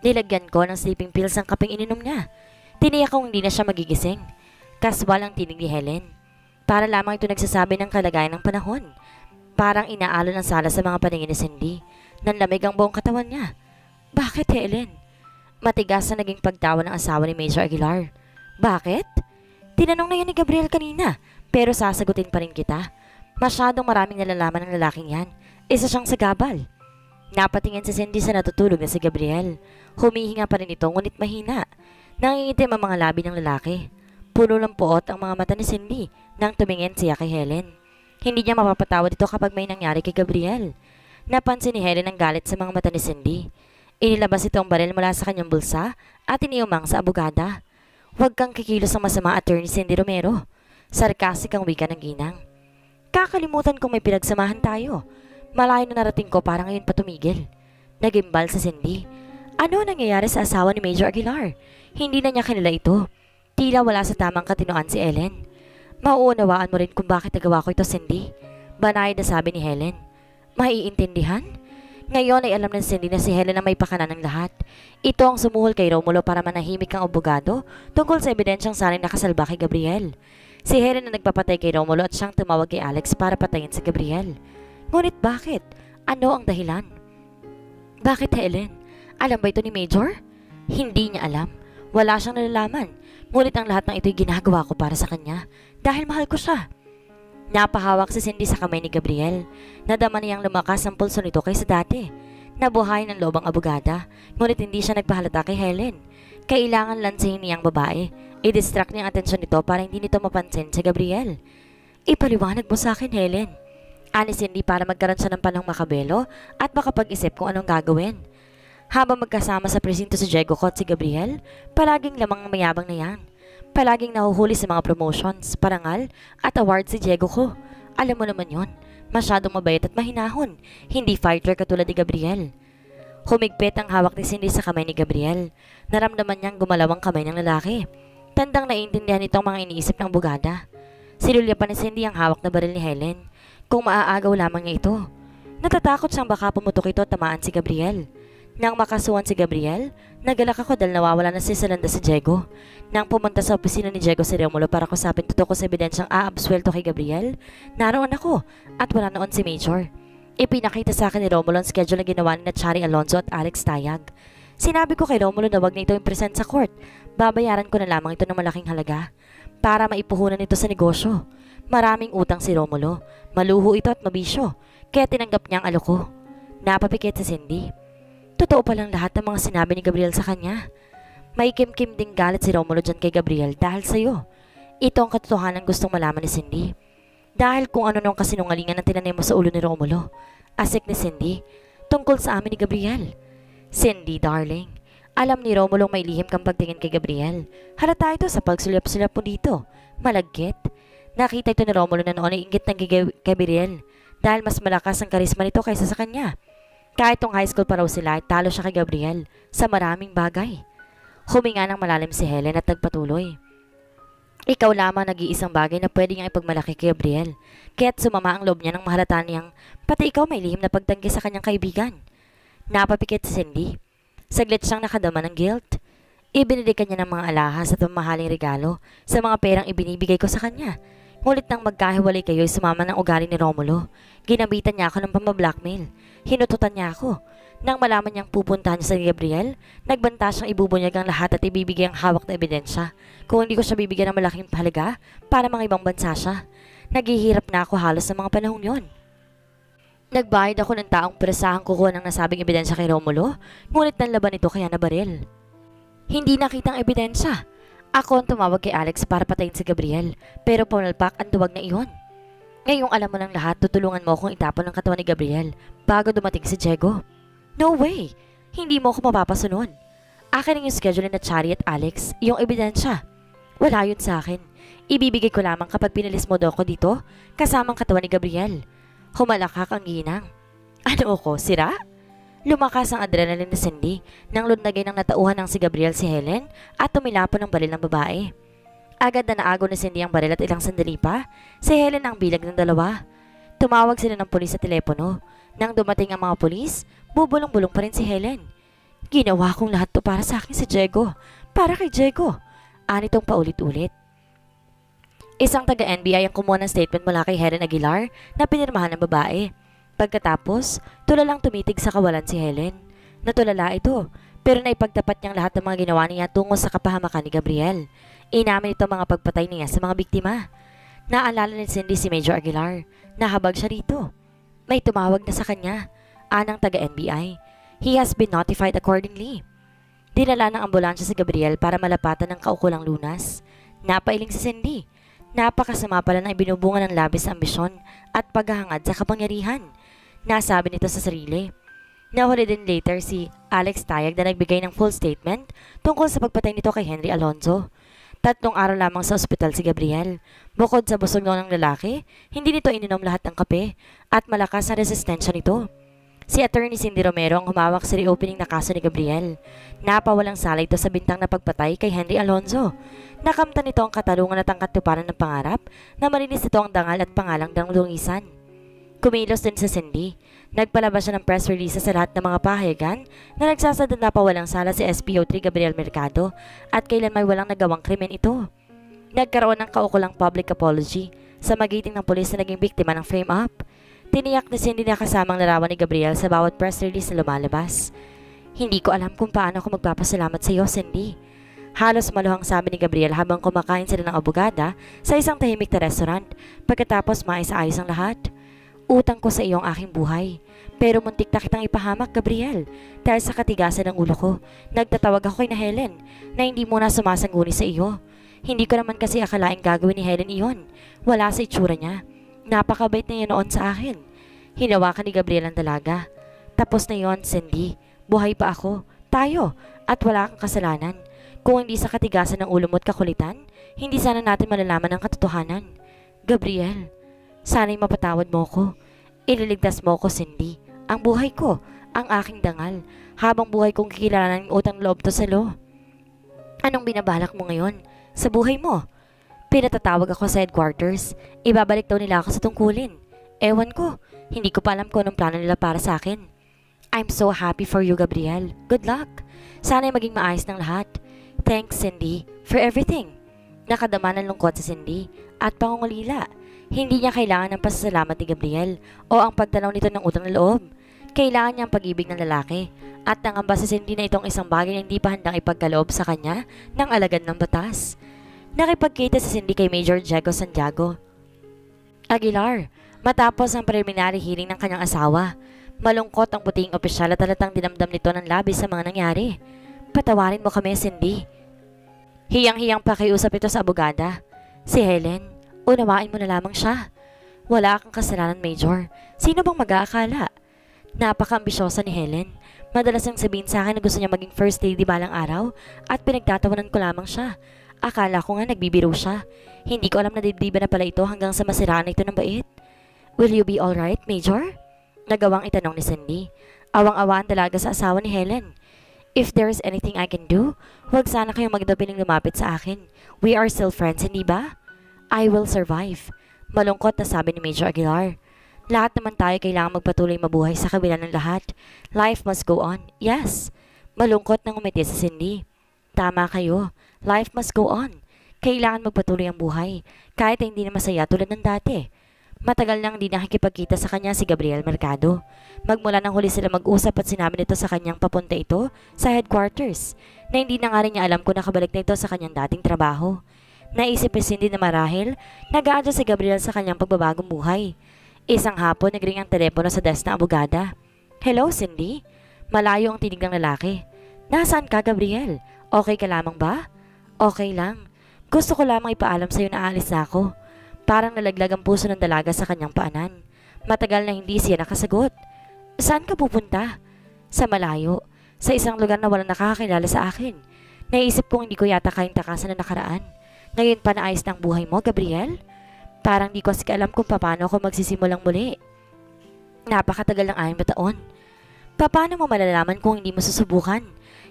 Nilagyan ko ng sleeping pills ang kaping ininom niya. Tiniyak kong hindi na siya magigising. Kaswal ang tinig ni Helen. Para lamang ito nagsasabi ng kalagayan ng panahon. Parang inaalon ang sala sa mga paningin ni Cindy. Nanlamig ang buong katawan niya. Bakit, Helen? Matigas na naging pagtawa ng asawa ni Major Aguilar. Bakit? Tinanong na yan ni Gabriel kanina, pero sasagutin pa rin kita. Masyadong maraming nalalaman ng lalaking yan. Isa siyang sagabal. Napatingin si Cindy sa natutulog na si Gabriel. Humihinga pa rin ito ngunit mahina. Nangingitim ang mga labi ng lalaki. Puno ng puot ang mga mata ni Cindy nang tumingin siya kay Helen. Hindi niya mapapatawad ito kapag may nangyari kay Gabriel. Napansin ni Helen ang galit sa mga mata ni Cindy. Inilabas ito ang baril mula sa kanyang bulsa at iniumang sa abogada. Huwag kang kikilos ng masama, Attorney Cindy Romero. Sarcastic ang wika ng ginang. Kakalimutan kong may pinagsamahan tayo. Malayo na narating ko para ngayon pa tumigil. Nagimbal sa Cindy. Ano nangyayari sa asawa ni Major Aguilar? Hindi na niya kilala ito. Tila wala sa tamang katinoan si Ellen. Mauunawaan mo rin kung bakit nagawa ko ito, Cindy. Banayad na sabi ni Helen. Maiintindihan? Ngayon ay alam ng Cindy na si Helen ang may pakanan ng lahat. Ito ang sumuhol kay Romulo para manahimik ang abogado tungkol sa ebidensyang saring nakasalba kay Gabriel. Si Helen ang nagpapatay kay Romulo at siyang tumawag kay Alex para patayin si Gabriel. Ngunit bakit? Ano ang dahilan? Bakit, Helen? Alam ba ito ni Major? Hindi niya alam. Wala siyang nalalaman. Ngunit ang lahat ng ito'y ginagawa ko para sa kanya dahil mahal ko siya. Napahawak si Cindy sa kamay ni Gabriel. Nadama niyang lumakas ang pulso nito kaysa dati. Nabuhay ng loob ang abogada, ngunit hindi siya nagpahalata kay Helen. Kailangan lansahin niyang babae. I-distract niya ang atensyon nito para hindi nito mapansin si Gabriel. Ipaliwanag mo sa akin, Helen. Ani Cindy para magkaroon siya ng panahong makabelo at makapag-isip kung anong gagawin. Habang magkasama sa presinto si Diego at si Gabriel, palaging lamang mayabang na yan. Palaging nahuhuli sa mga promotions, parangal at awards si Diego ko. Alam mo naman yon, masyadong mabait at mahinahon, hindi fighter katulad ni Gabriel. Humigpit ang hawak ni Cindy sa kamay ni Gabriel. Naramdaman niyang gumalaw ang kamay ng lalaki. Tandang naiintindihan nito ang mga iniisip ng bugada. Sinulya pa ni Cindy ang hawak na baril ni Helen. Kung maaagaw lamang niya ito. Natatakot siyang baka pumutok ito at tamaan si Gabriel. Nang makasuhan si Gabriel, nagalak ako dahil nawawala na si Salanda si Diego. Nang pumunta sa opisina ni Diego si Romulo para kusapin totoo ko sa ebidensyang aabswelto kay Gabriel, naroon ako at wala noon si Major. Ipinakita sa akin ni Romulo ang schedule na ginawa ni Chari Alonzo at Alex Tayag. Sinabi ko kay Romulo na wag na ito i-present sa court. Babayaran ko na lamang ito ng malaking halaga para maipuhunan ito sa negosyo. Maraming utang si Romulo. Maluho ito at mabisyo. Kaya tinanggap niya ang aloko. Napapikit si Cindy. Totoo palang lahat ng mga sinabi ni Gabriel sa kanya. May kim-kim ding galit si Romulo dyan kay Gabriel dahil sa'yo. Ito ang katotohanan gustong malaman ni Cindy. Dahil kung ano nung kasinungalingan ang tinanay mo sa ulo ni Romulo. Asik ni Cindy, tungkol sa amin ni Gabriel. Cindy, darling, alam ni Romulo may lihim kang pagtingin kay Gabriel. Halata ito sa pagsulap-sulap mo dito. Malagkit. Nakita ito ni Romulo na noon ay inggit ng Gabriel dahil mas malakas ang karisma nito kaysa sa kanya. Kahit tong high school pa raw sila, talo siya kay Gabriel sa maraming bagay. Huminga ng malalim si Helen at nagpatuloy. Ikaw lamang nag-iisang bagay na pwede niyang ipagmalaki kay Gabriel. Kaya't sumama ang loob niya ng mahalata niyang pati ikaw may lihim na pagtanggi sa kanyang kaibigan. Napapikit si Cindy. Saglit siyang nakadama ng guilt. Ibinili kanya ng mga alahas at mamahaling regalo sa mga perang ibinibigay ko sa kanya. Ngulit nang magkahiwalay kayo ay sumama ng ugali ni Romulo. Ginabitan niya ako ng pambablackmail. Hinututan niya ako. Nang malaman niyang pupuntahan niya sa Gabriel, nagbanta siyang ibubunyag ang lahat at ibibigay ang hawak na ebidensya. Kung hindi ko siya bibigyan ng malaking halaga para mga ibang bansa siya. Naghihirap na ako halos sa mga panahong yon. Nagbayad ako ng taong presahang kukuha ng nasabing ebidensya kay Romulo, ngunit nanlaban ito kaya nabaril. Hindi nakitang ebidensya. Ako ang tumawag kay Alex para patayin si Gabriel, pero pumalpak ang duwag na iyon. Ngayong alam mo ng lahat, tutulungan mo akong itapon ng katawan ni Gabriel bago dumating si Diego. No way! Hindi mo ako mapapasunod. Akin ang yung schedule na Chari at Alex, yung ebidensya. Wala yun sa akin. Ibibigay ko lamang kapag pinalis mo daw ko dito, kasamang katawan ni Gabriel. Humalakak ang ginang. Ano ako, sira? Lumakas ang adrenaline ni Cindy nang lundagay ng natauhan ng si Gabriel si Helen at tumilapon ng baril ng babae. Agad na naago ni Cindy ang baril at ilang sandali pa, si Helen ang bilag ng dalawa. Tumawag sila ng pulis sa telepono. Nang dumating ang mga pulis, bubulong-bulong pa rin si Helen. Ginawa kong lahat to para sa akin si Diego. Para kay Diego. Anitong paulit-ulit. Isang taga-NBI ang kumuha ng statement mula kay Helen Aguilar na pinirmahan ng babae. Pagkatapos, tulalang tumitig sa kawalan si Helen. Natulala ito, pero naipagtapat niyang lahat ng mga ginawa niya tungo sa kapahamakan ni Gabriel. Inamin ito mga pagpatay niya sa mga biktima. Naalala ni Cindy si Major Aguilar. Nahabag siya rito. May tumawag na sa kanya. Anang taga-NBI. He has been notified accordingly. Dinala ng ambulansya si Gabriel para malapatan ng kaukulang lunas. Napailing si Cindy. Napakasama pala na ibinubunga ng labis na ambisyon at paghahangad sa kapangyarihan. Nasabi nito sa sarili. Nahuli din later si Alex Tayag na nagbigay ng full statement tungkol sa pagpatay nito kay Henry Alonzo. 3 araw lamang sa ospital si Gabriel. Bukod sa busog ng lalaki, hindi nito ininom lahat ng kape at malakas ang resistensya nito. Si Attorney Cindy Romero ang humawak sa reopening na kaso ni Gabriel. Napawalang sala ito sa bintang na pagpatay kay Henry Alonzo. Nakamtan nito ang katarungan at ang katuparan ng pangarap na marinis nito ang dangal at pangalang ng lungisan. Kumilos din sa Cindy. Nagpalabas siya ng press release sa lahat ng mga pahayagan na nagsasadad na pawalang sala si SPO3 Gabriel Mercado at kailan may walang nagawang krimen ito. Nagkaroon ng kaukulang public apology sa magiting ng pulis na naging biktima ng frame-up. Tiniyak na Cindy na kasamang larawan ni Gabriel sa bawat press release na lumalabas. Hindi ko alam kung paano ako magpapasalamat sa iyo, Cindy. Halos maluhang sabi ni Gabriel habang kumakain sila ng abogada sa isang tahimik na restaurant pagkatapos maayos-ayos ang lahat. Utang ko sa iyo ang aking buhay. Pero muntik na kitang ipahamak, Gabriel. Dahil sa katigasan ng ulo ko, nagtatawag ako kay na Helen na hindi muna sumasangguni sa iyo. Hindi ko naman kasi akalaing gagawin ni Helen iyon. Wala sa itsura niya. Napakabait na yun noon sa akin. Hinawakan ni Gabriel ang dalaga. Tapos na yon, Cindy. Buhay pa ako, tayo, at wala kang kasalanan. Kung hindi sa katigasan ng ulo mo at kakulitan, hindi sana natin malalaman ang katotohanan. Gabriel, sana'y mapatawad mo ko. Ililigtas mo ko, Cindy. Ang buhay ko, ang aking dangal. Habang buhay kong kikilalanan ng utang loob to sa law. Anong binabalak mo ngayon? Sa buhay mo? Pinatatawag ako sa headquarters. Ibabalik daw nila ako sa tungkulin. Ewan ko. Hindi ko pa alam kung anong plano nila para sa akin. I'm so happy for you, Gabriel. Good luck. Sana'y maging maayos ng lahat. Thanks, Cindy, for everything. Nakadama ng lungkot si Cindy at pangungulila. Hindi niya kailangan ng pasasalamat ni Gabriel o ang pagtanaw nito ng utang na loob. Kailangan niya ang pag-ibig ng lalaki at nangamba si Cindy na itong isang bagay na hindi pa handang ipagkaloob sa kanya ng alagad ng batas. Nakipagkita si Cindy kay Major Diego Santiago Aguilar matapos ang preliminary hearing ng kanyang asawa. Malungkot ang puting opisyal at halatang dinamdam nito ng labis sa mga nangyari. Patawarin mo kami, Cindy. Hiyang-hiyang pakiusap ito sa abogada. Si Helen, unawain mo na lamang siya. Wala kang kasalanan, Major. Sino bang mag-aakala? Napaka-ambisyosa ni Helen. Madalas niyang sabihin sa akin na gusto niya maging first lady balang araw at pinagtatawanan ko lamang siya. Akala ko nga nagbibiro siya. Hindi ko alam na dibdiba na pala ito hanggang sa masiraan ito ng bait. Will you be alright, Major? Nagawang itanong ni Cindy. Awang-awa ang dalaga sa asawa ni Helen. If there is anything I can do, huwag sana kayong magdapiling lumapit sa akin. We are still friends, hindi ba? I will survive. Malungkot na sabi ni Major Aguilar. Lahat naman tayo kailangang magpatuloy mabuhay sa kabila ng lahat. Life must go on. Yes. Malungkot na ngumiti si Cindy. Tama kayo. Life must go on. Kailangan magpatuloy ang buhay, kahit hindi na masaya tulad ng dati. Matagal nang hindi nakikipagkita sa kanya si Gabriel Mercado. Magmula nang huli sila mag-usap at sinabi nito sa kanyang papunta ito sa headquarters, na hindi na nga rin niya alam kung nakabalik na ito sa kanyang dating trabaho. Naisip ni Cindy na marahil, nag-aadya si Gabriel sa kanyang pagbabagong buhay. Isang hapon, nagring ang telepono sa desk na abogada. Hello, Cindy? Malayo ang tinig ng lalaki. Nasaan ka, Gabriel? Okay ka lamang ba? Okay lang. Gusto ko lamang ipaalam sa'yo na aalis na ako. Parang nalaglag ang puso ng dalaga sa kanyang paanan. Matagal na hindi siya nakasagot. Saan ka pupunta? Sa malayo. Sa isang lugar na walang nakakakilala sa akin. Naisip kong hindi ko yata kayang takasan na nakaraan. Ngayon pa naayos na ang buhay mo, Gabriel? Parang di ko kasi alam kung paano ako magsisimulang muli. Napakatagal ng 6 na taon. Paano mo malalaman kung hindi mo susubukan?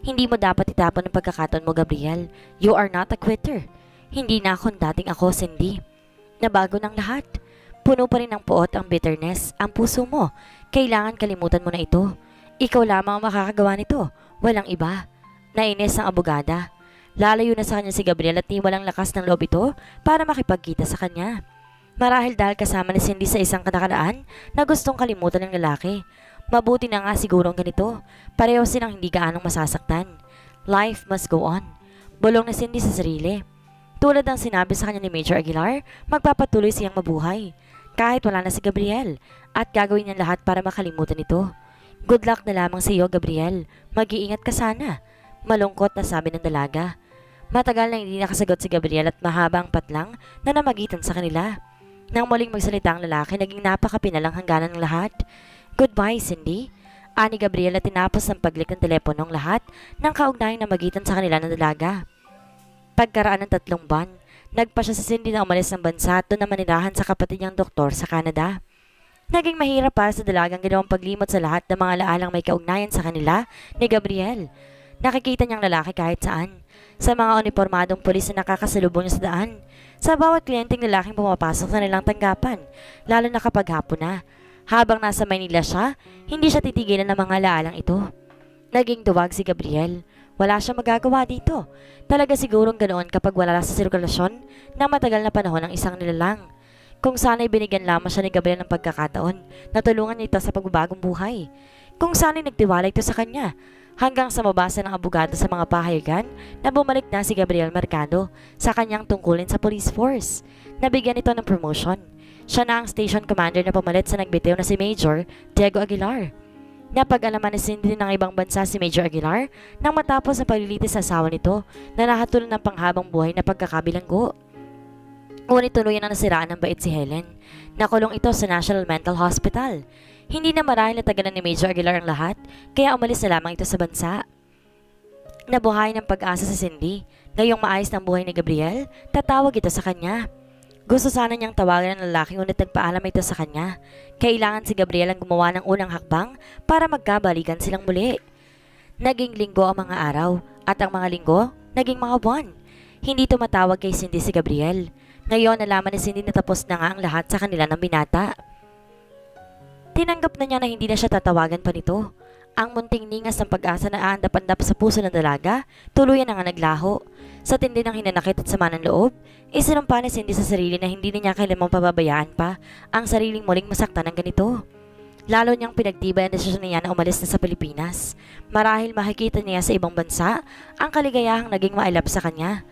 Hindi mo dapat itapon ang pagkakataon mo, Gabriel. You are not a quitter. Hindi na akong dating ako, Cindy. Nabago ng lahat. Puno pa rin ng puot ang bitterness, ang puso mo. Kailangan kalimutan mo na ito. Ikaw lamang ang makakagawa nito. Walang iba. Nainis ang abogada. Lalayo na sa kanya si Gabriel at walang lakas ng loob ito para makipagkita sa kanya. Marahil dahil kasama ni Cindy sa isang kanakaraan na gustong kalimutan ng lalaki. Mabuti na nga siguro ang ganito. Pareho silang hindi gaanong masasaktan. Life must go on. Bulong na Cindy sa sarili. Tulad ng sinabi sa kanya ni Major Aguilar, magpapatuloy siyang mabuhay. Kahit wala na si Gabriel at gagawin niya lahat para makalimutan ito. Good luck na lamang sa iyo, Gabriel. Mag-iingat ka sana. Malungkot na sabi ng dalaga. Matagal na hindi nakasagot si Gabriel at mahaba ang patlang na namagitan sa kanila. Nang muling magsalita ang lalaki, naging napakapinalang hangganan ng lahat. Goodbye, Cindy. Ani Gabriel at tinapos ang paglik ng telepono ng lahat ng kaugnayang namagitan sa kanila ng dalaga. Pagkaraan ng 3 buwan, nagpa siya sa Cindy na umalis ng bansa at doon na manirahan sa kapatid niyang doktor sa Canada. Naging mahirap para sa dalagang ginawang paglimot sa lahat ng mga laalang may kaugnayan sa kanila ni Gabriel. Nakikita niyang lalaki kahit saan, sa mga uniformadong pulis na nakakasalubong niya sa daan, sa bawat kliyenteng lalaking pumapasok sa nilang tanggapan, lalo na kapag hapon na. Habang nasa Maynila siya, hindi siya titigilan ng mga laalang ito. Naging duwag si Gabriel. Wala siyang magagawa dito. Talaga sigurong ganoon kapag wala sa sirkulasyon na matagal na panahon ng isang nilalang. Kung sana'y binigyan lamang siya ni Gabriel ng pagkakataon na tulungan niya ito sa pagbabagong buhay. Kung sana'y nagtiwala ito sa kanya, hanggang sa mabasa ng abogado sa mga pahayagan na bumalik na si Gabriel Mercado sa kanyang tungkulin sa police force. Nabigyan ito ng promotion. Siya na ang station commander na pumalit sa nagbitiw na si Major Diego Aguilar. Napag-alaman ni Cindy ng ibang bansa si Major Aguilar nang matapos ang paglilitis sa asawa nito na nahatulan ng panghabang buhay na pagkakabilanggo. Ngunit tuluyan na nasiraan ng bait si Helen. Nakulong ito sa National Mental Hospital. Hindi na marahil natagalan ni Major Aguilar ang lahat, kaya umalis na lamang ito sa bansa. Nabuhay ng pag-asa si Cindy. Ngayong maayos ng buhay ni Gabriel, tatawag ito sa kanya. Gusto sana niyang tawagan ng lalaki ngunit nagpaalam ito sa kanya. Kailangan si Gabriel ang gumawa ng unang hakbang para magkabalikan silang muli. Naging linggo ang mga araw at ang mga linggo naging mga buwan. Hindi tumatawag kay Cindy si Gabriel. Ngayon nalaman ni Cindy na tapos na nga ang lahat sa kanila ng binata. Tinanggap na niya na hindi na siya tatawagan pa nito. Ang munting ningas ng pag-asa na aandap-andap sa puso ng dalaga, tuluyan na nga naglaho. Sa tindi ng hinanakit at sama ng loob, isinumpa ni Cindy sa sarili na hindi niya kailanmang pababayaan pa ang sariling muling masaktan ng ganito. Lalo niyang pinagtibay ang desisyon niya na umalis na sa Pilipinas. Marahil makikita niya sa ibang bansa ang kaligayahang naging mailap sa kanya.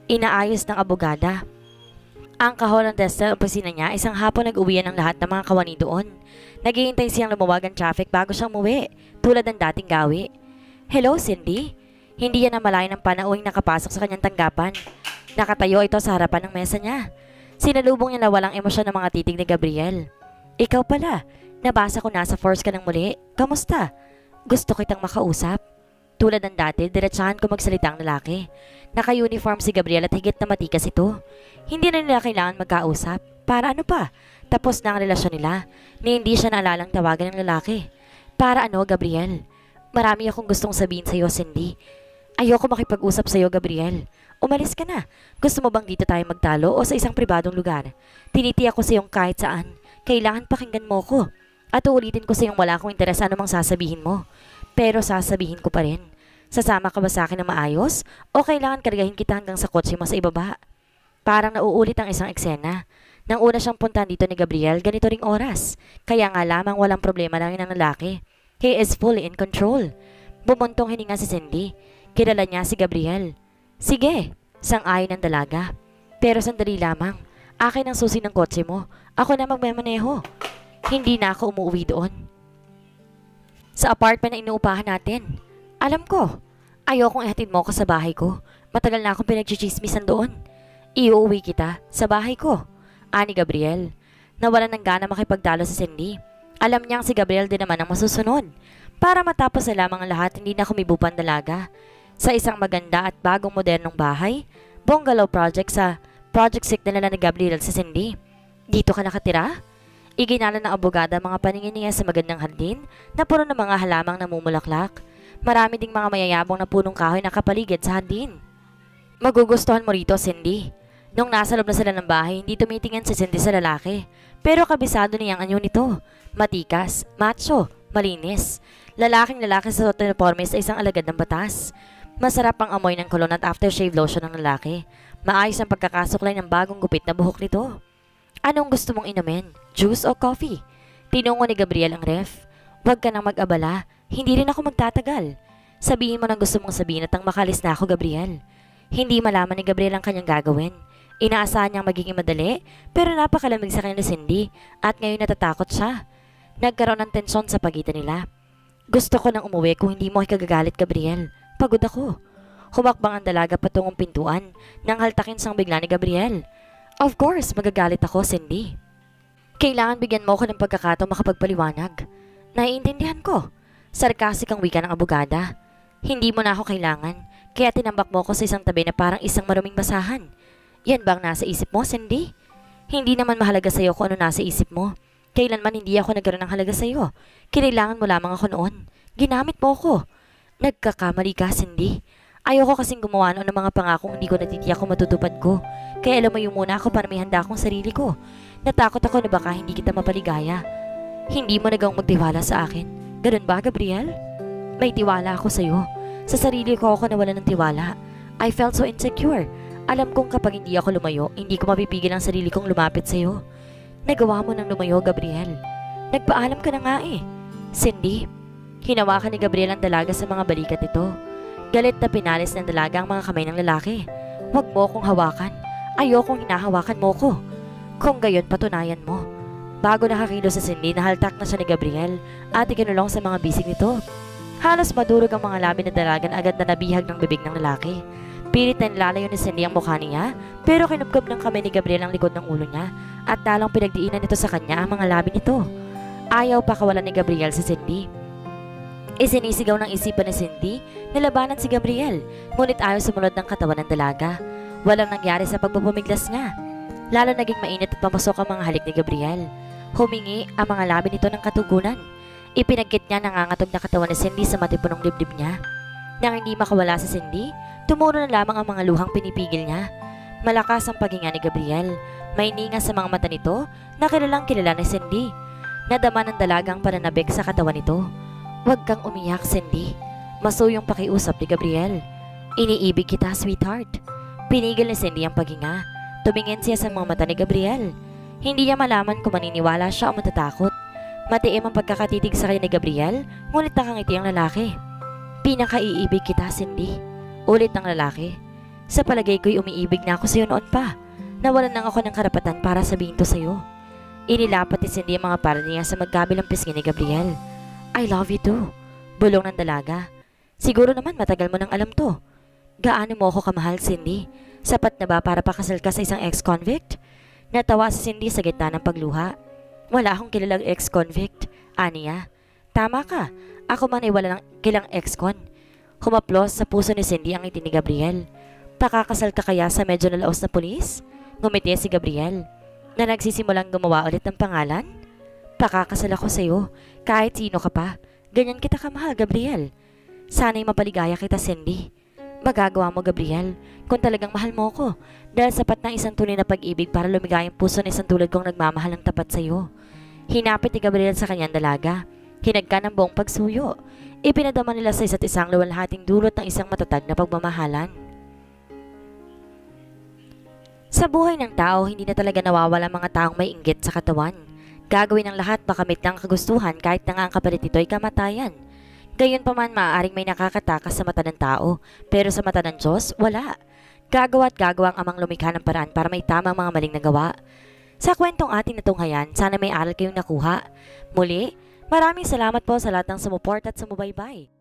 Inaayos ng abogada. Ang kahon ng desk sa opisina niya, isang hapon nag-uwian ang lahat ng mga kawani doon. Naghihintay siyang lumuwag ang traffic bago siyang muwi, tulad ng dating gawi. Hello, Cindy? Hindi yan namalayan ng panauwing nakapasok sa kanyang tanggapan. Nakatayo ito sa harapan ng mesa niya. Sinalubong niya na walang emosyon ng mga titig ni Gabriel. Ikaw pala, nabasa ko nasa force ka ng muli. Kamusta? Gusto kitang makausap. Tulad ng dati, diretsahan ko magsalita ang lalaki. Naka-uniform si Gabriel at higit na matikas ito. Hindi na nila kailangan magkausap. Para ano pa? Tapos na ang relasyon nila, ni hindi siya naalalang tawagan ng lalaki. Para ano, Gabriel? Marami akong gustong sabihin sa'yo, Cindy. Ayoko makipag-usap sa'yo, Gabriel. Umalis ka na. Gusto mo bang dito tayo magtalo o sa isang pribadong lugar? Tinitiyak ko sa'yong kahit saan. Kailangan pakinggan mo ko. At uulitin ko sa'yong wala akong interes anumang sasabihin mo. Pero sasabihin ko pa rin. Sasama ka ba sa akin na maayos? O kailangan kargahin kita hanggang sa kotse mo sa ibaba? Parang nauulit ang isang eksena. Nang una siyang puntahan dito ni Gabriel, ganito ring oras. Kaya nga lamang walang problema lang ng lalaki. He is fully in control. Bumuntong hininga si Cindy. Kilala niya si Gabriel. Sige, sang-ayon ng dalaga. Pero sandali lamang. Akin ang susi ng kotse mo. Ako na magmamaneho. Hindi na ako umuwi doon. Sa apartment na inuupahan natin. Alam ko. Ayokong ihatid mo ako sa bahay ko. Matagal na akong pinagchichismisan doon. Iuuwi kita sa bahay ko. Ani Gabriel. Nawalan ng gana makipagtalo sa Cindy. Alam niyang si Gabriel din naman ang masusunod. Para matapos na lamang ang lahat, hindi na kumibupan dalaga. Sa isang maganda at bagong modernong bahay, bungalow project sa Project Signal na ni Gabriel sa Cindy. Dito ka nakatira? Iginala ng abogada mga paningin niya sa magandang hardin na puno ng mga halamang namumulaklak. Marami ding mga mayayabong na punong kahoy na kapaligid sa hardin. Magugustuhan mo rito, Cindy. Nung nasa loob na sila ng bahay, hindi tumitingin si Cindy sa lalaki. Pero kabisado niyang anyo nito. Matikas, macho, malinis. Lalaking lalaki sa uniforme sa isang alagad ng batas. Masarap ang amoy ng cologne at aftershave lotion ng lalaki. Maayos ang pagkakasuklay ng bagong gupit na buhok nito. Anong gusto mong inumin? Juice o coffee? Tinungo ni Gabriel ang ref. Huwag ka nang mag-abala. Hindi rin ako magtatagal. Sabihin mo nang gusto mong sabihin at ang makalis na ako, Gabriel. Hindi malaman ni Gabriel ang kanyang gagawin. Inaasahan niyang magiging madali, pero napakalamig sa kanya ni Cindy at ngayon natatakot siya. Nagkaroon ng tensyon sa pagitan nila. Gusto ko nang umuwi kung hindi mo ikagagalit, Gabriel. Pagod ako. Humakbang ang dalaga patungong pintuan nang haltakin siyang bigla ni Gabriel. Of course, magagalit ako, Cindy. Kailangan bigyan mo ako ng pagkakataong makapagpaliwanag. Naiintindihan ko. Sarkastik ang wika ng abogada. Hindi mo na ako kailangan. Kaya tinambak mo ko sa isang tabi na parang isang maruming basahan. Yan ba ang nasa isip mo, Cindy? Hindi naman mahalaga sa'yo kung ano nasa isip mo. Kailanman hindi ako nagkaroon ng halaga sa'yo. Kinailangan mo lamang ako noon. Ginamit mo ko. Nagkakamali ka, Cindy. Ayoko kasing gumawa noon ng mga pangakong hindi ko natitiyak kung matutupad ko. Kaya lumayo muna ako para may handa akong sarili ko. Natakot ako na baka hindi kita mapaligaya. Hindi mo nagawang magtiwala sa akin. Ganun ba, Gabriel? May tiwala ako sa'yo. Sa sarili ko ako nawala ng tiwala. I felt so insecure. Alam kong kapag hindi ako lumayo, hindi ko mapipigil ang sarili kong lumapit sa'yo. Nagawa mo nang lumayo, Gabriel. Nagpaalam ka na nga eh. Cindy, hinawakan ni Gabriel ang dalaga sa mga balikat nito. Galit na pinalis ng dalaga ang mga kamay ng lalaki. Huwag mo akong hawakan. Ayokong hinahawakan mo ko. Kung gayon, patunayan mo. Bago nakakilo sa Cindy, nahaltak na siya ni Gabriel at ikinulong sa mga bisig nito. Halos madurog ang mga labi ng dalaga na agad na nabihag ng bibig ng lalaki. Pilit na nilalayo ni Cindy ang mukha niya, pero kinubkob ng kamay ni Gabriel ang likod ng ulo niya at talong pinagdiinan nito sa kanya ang mga labi nito. Ayaw pa kawalan ni Gabriel si Cindy. Isinisigaw ng isipan ni Cindy na labanan si Gabriel, ngunit ayaw sumunod ng katawan ng dalaga. Walang nangyari sa pagpupumiglas niya. Lalo naging mainit at pamusok ang mga halik ni Gabriel. Humingi ang mga labi nito ng katugunan. Ipinagkit niya nangangatog na katawan ni Cindy sa matipunong dibdib niya. Nang hindi makawala si Cindy, tumuro na lamang ang mga luhang pinipigil niya. Malakas ang paghinga ni Gabriel. May ninga sa mga mata nito na kilalang kilala ni Cindy. Nadama ng dalagang pananabik sa katawan nito. Huwag kang umiyak, Cindy. Masuyong pakiusap ni Gabriel. Iniibig kita, sweetheart. Pinigil ni Cindy ang paghinga. Tumingin siya sa mga mata ni Gabriel. Hindi niya malaman kung maniniwala siya o matatakot. Matiim ang pagkakatitig sa kanya ni Gabriel, ngunit nakangiti ang lalaki. Pinakaiibig kita, Cindy. Ulit ng lalaki. Sa palagay ko'y umiibig na ako sa'yo noon pa. Nawalan lang ako ng karapatan para sabihin to sa'yo. Inilapat ni Cindy ang mga palad niya sa magkabilang pisngi ni Gabriel. I love you too. Bulong ng dalaga. Siguro naman matagal mo nang alam to. Gaano mo ako kamahal, Cindy? Sapat na ba para pakasal ka sa isang ex-convict? Natawa si Cindy sa gitna ng pagluha. Wala akong kilalang ex-convict. Aniya, tama ka. Ako man ay wala ng kilang ex-con. Humaplos sa puso ni Cindy ang ngiti ni Gabriel. Pakakasal ka kaya sa medyo nalaos na pulis? Ngumiti si Gabriel na nagsisimulang gumawa ulit ng pangalan. Pakakasal ako sa'yo, kahit sino ka pa. Ganyan kita kamahal, Gabriel. Sana'y mapaligaya kita, Cindy. Magagawa mo, Gabriel, kung talagang mahal mo ko, dahil sapat ng isang tunay na pag-ibig para lumigay ang puso ng isang tulad kong nagmamahal ng tapat sa'yo. Hinapit ni Gabriel sa kanyang dalaga. Hinagka ng buong pagsuyo. Ipinadama nila sa isa't isang luwalhating dulot ng isang matatag na pagmamahalan. Sa buhay ng tao, hindi na talaga nawawala mga taong may inggit sa katawan. Gagawin ng lahat makamit ng kagustuhan kahit na nga ang kapalit nito ay kamatayan. Gayunpaman maaaring may nakakatakas sa mata ng tao, pero sa mata ng Diyos, wala. Gagawa at gagawa ang amang lumikha ng paraan para may tama ang mga maling nagawa. Sa kwentong ating natunghayan, sana may aral kayong nakuha. Muli, maraming salamat po sa lahat ng sumuport at sumubaybay.